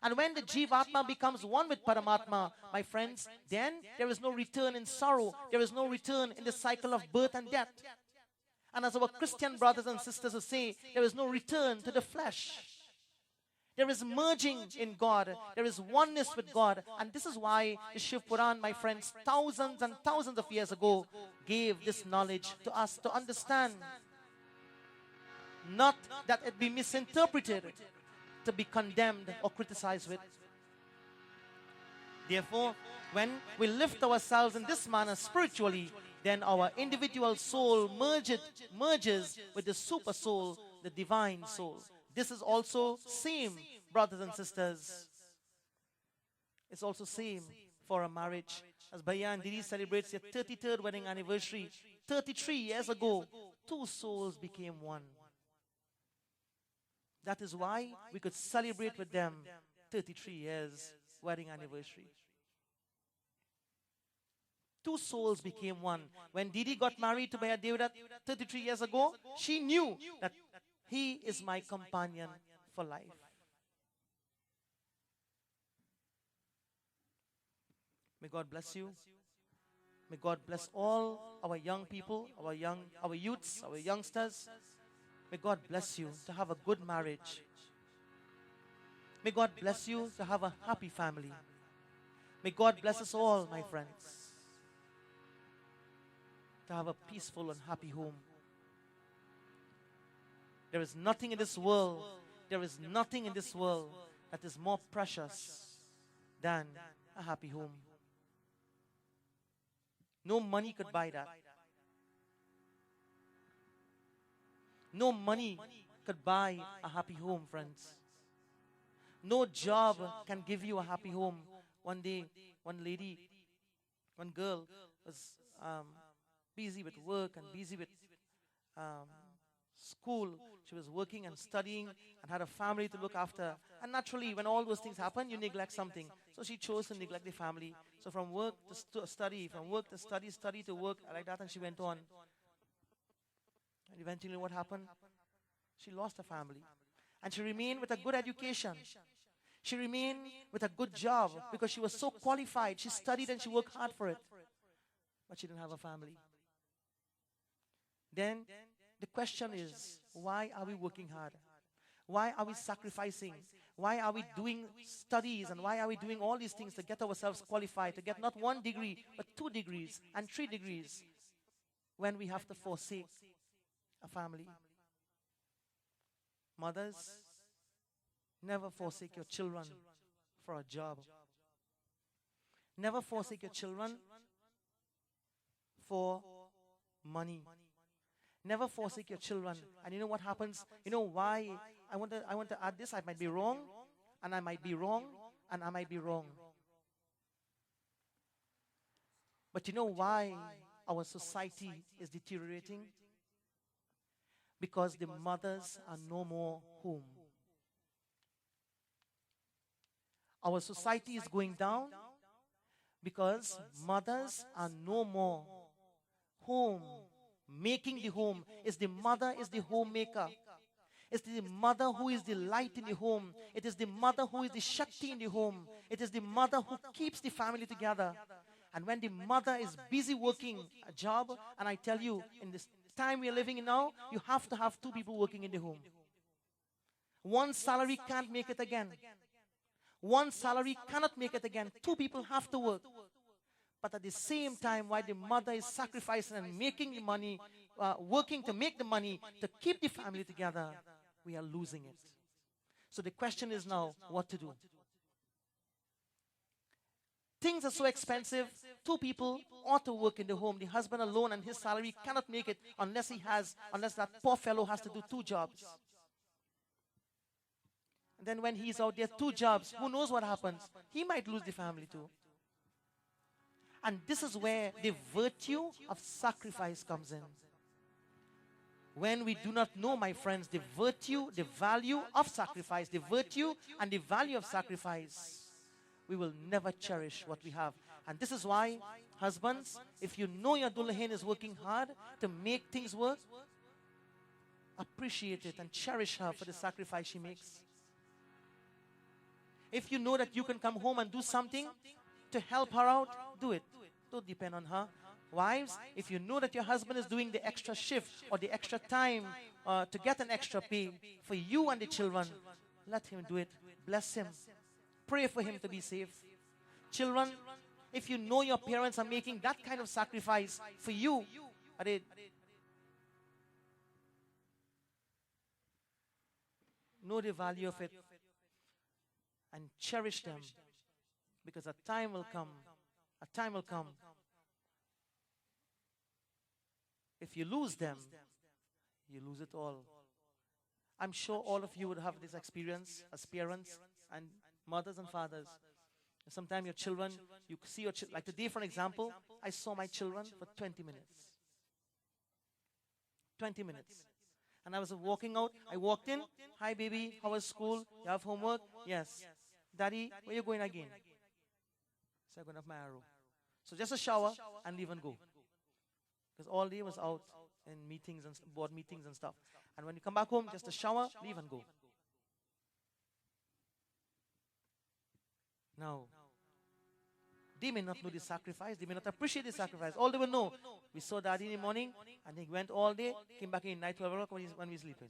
And when the Jivatma becomes one with Paramatma, my friends, then there is no return in sorrow. There is no return in the cycle of birth and death. And as our Christian brothers and sisters will say, there is no return to the flesh. There is merging in God. There is oneness with God. And this is why the Shiv Puran, my friends, thousands and thousands of years ago, gave this knowledge to us to understand. Not that it be misinterpreted, to be condemned or criticized with. Therefore, when we lift ourselves in this manner spiritually, then our individual soul merges with the super soul, the divine soul. This is also same, brothers and sisters. It's also same for a marriage. As Bhaiya and Didi celebrates their 33rd wedding anniversary, 33 years ago, two souls became one. That is why we could celebrate with them 33 years wedding anniversary. Two souls became one. When Didi got married to Bhaiya Devdat 33 years ago, she knew that he is my companion for life. May God bless you. May God bless all our young people, our youths, our youngsters. May God bless you to have a good marriage. May God bless you to have a happy family. May God bless us all, my friends, to have a peaceful and happy home. There is nothing in this world, there is nothing in this world that is more precious than a happy home. No money could buy that. No money could buy a happy home, friends. No job can give you a happy home. One day, one girl was busy with work and busy with school. She was working and studying and had a family to look after. And naturally, when all those things happen, you neglect something. So she chose to neglect the family. So from work to study, from work to study, study to work, like that, and she went on. And eventually what happened? She lost her family. And she remained with a good education. She remained with a good job because she was so qualified. She studied and she worked hard for it. But she didn't have a family. Then the question is, why are we working hard? Why are we sacrificing? Why are we doing studies and why are we doing all these things to get ourselves qualified, to get not 1 degree, but 2 degrees and 3 degrees when we have to forsake a family? Mothers, never forsake your children for a job. Never forsake your children for money. Never forsake your children. And you know what happens? You know why? I want to add this. I might be wrong, and I might be wrong, and I might be wrong. But you know why our society is deteriorating? Because the mothers are no more home. Our society is going down because mothers are no more home. Making the home is the mother, is the homemaker. It's the mother who is the light in the home. It is the mother who is the Shakti in the home. It is the mother who keeps the family together. And when the mother is busy working a job, and I tell you, in this time we are living in now, you have to have 2 people working in the home. One salary can't make it again. One salary cannot make it again. 2 people have to work. But at the same time, while the mother is sacrificing and making the money, working to make the money, to keep the family together, we are losing it. So the question is now, what to do? Things are so expensive. 2 people ought to work in the home. The husband alone and his salary cannot make it unless that poor fellow has to do 2 jobs. And then when he's out there, 2 jobs, who knows what happens? He might lose the family too. And this is where the virtue of sacrifice comes in. when we do not know, my friends, the virtue, the value of sacrifice, the virtue and the value of sacrifice, we will never cherish what we have. And this is why, husbands, if you know your dulhan is working hard to make things work, appreciate it and cherish her for the sacrifice she makes. If you know that you can come home and do something to help her out, do it. Don't depend on her. Wives, if you know that your husband is doing the extra shift or the extra time to get an extra pay for you and the children, let him do it. Bless him. Pray for him to be safe. Children, if you know your parents are making that kind of sacrifice for you, know the value of it and cherish them, because a time will come, if you lose them, you lose it all. I'm sure all of you would have this experience as parents and mothers and fathers. Sometimes your children, you see your like today, for example, I saw my children for 20 minutes. 20 minutes. And I was walking out. I walked in. Hi, baby. How was school? You have homework? Yes. Daddy, where you going again? So I'm going to have my arrow. So just a shower and leave and go. Because all day was out in meetings and board meetings and stuff. And when you come back home, just a shower, leave and go. Now, they may not know the sacrifice. They may not appreciate the sacrifice. All they will know, we saw Daddy in the morning, and he went all day, came back in night 12 o'clock when we were sleeping.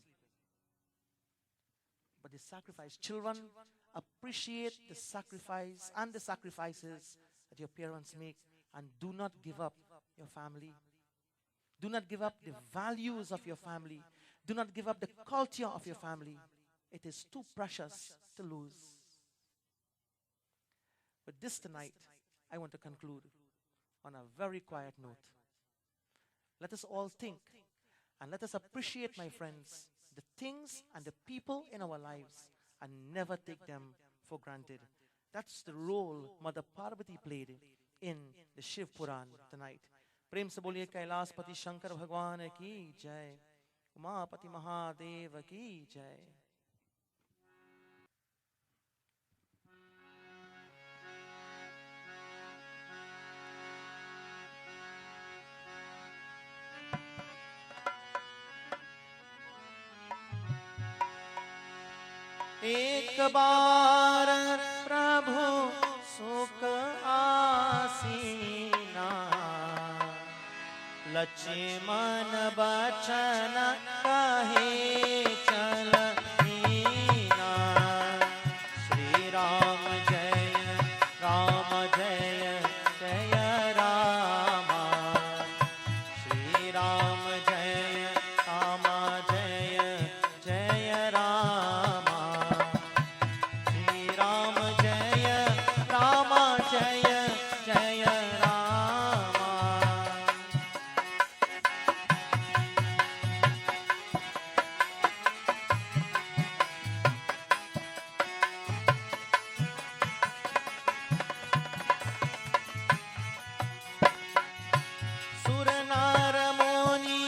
But the sacrifice, children, appreciate the sacrifice and the sacrifices that your parents make, and do not give up your family. Do not give up the values of your family. Do not give up the culture of your family. It is too precious to lose. But this tonight, I want to conclude on a very quiet note. Let us all think and let us appreciate, my friends, the things and the people in our lives and never take them for granted. That's the role Mother Parvati played in the Shiv Puran tonight. प्रेम से बोलिए कैलाशपति शंकर भगवान की जय, उमापति महादेव की जय. एक बार प्रभु सुख आसीना, लक्ष्मण बचन कहे चलहीना. श्री राम जय जय रामा. श्री राम जय जय रामा. श्री राम जय जय रामा. सुर नार मोनी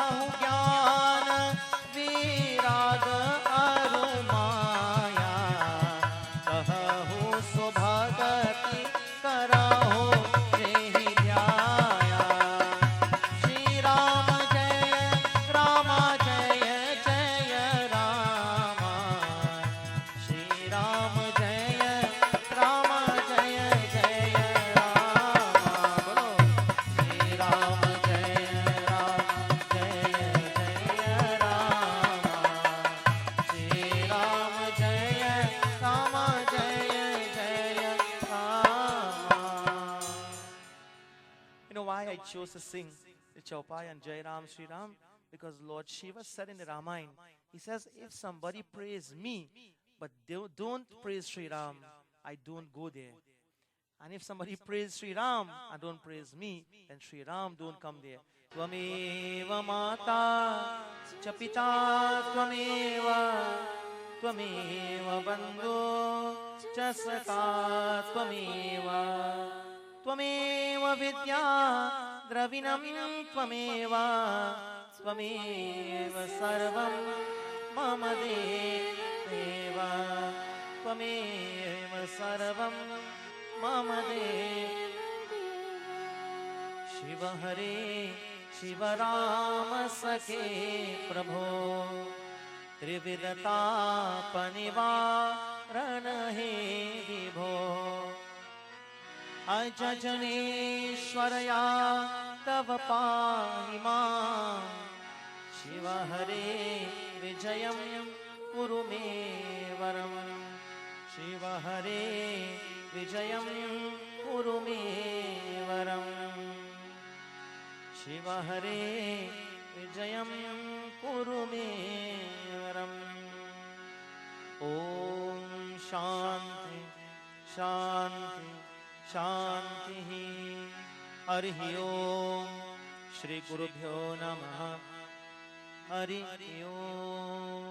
कहूँ ज्ञान विराग अरु माया, कहूँ सुभगति करहु जेहि ध्याया। श्री राम जय जय रामा, श्री राम जय जय रामा। बोलो श्री राम जय रामा, श्री राम जय Rama. You know why I chose to sing the Chaupai and Jai Ram Sri Ram? Because Lord Shiva said in the Ramayana, he says, if somebody praise me, but don't praise Sri Ram, I don't go there. And if somebody praise Sri Ram and don't praise me, then Sri Ram don't come there. Tvameva mata cha pita tvameva bandhu cha saka tvameva vidya dravinam tvameva sarvam mama deva tvameva sarvam mama deva. Shiv हरे शिव राम सखे प्रभो, त्रिविधता पनिवारण हे विभो। अजजनेश्वरया तव पाहि मां, शिव हरे विजयं कुरु मे वरम्, शिव हरे विजयं कुरु मे वरम्, शिव हरे विजयं कुरु मे वरम्। ओम शांति शांति शांतिः। हरि ओम। श्री गुरुभ्यो नमः। हरि ओम।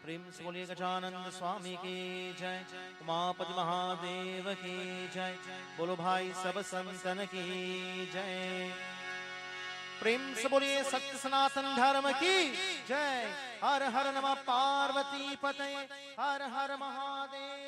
प्रेम से बोलिए गजानंद स्वामी की जय, उमापति महादेव की जय, बोलो भाई सब संतन की जय। प्रेम से बोलिए सत्य सनातन धर्म की जय। हर हर नमः पार्वती पते, हर हर महादेव।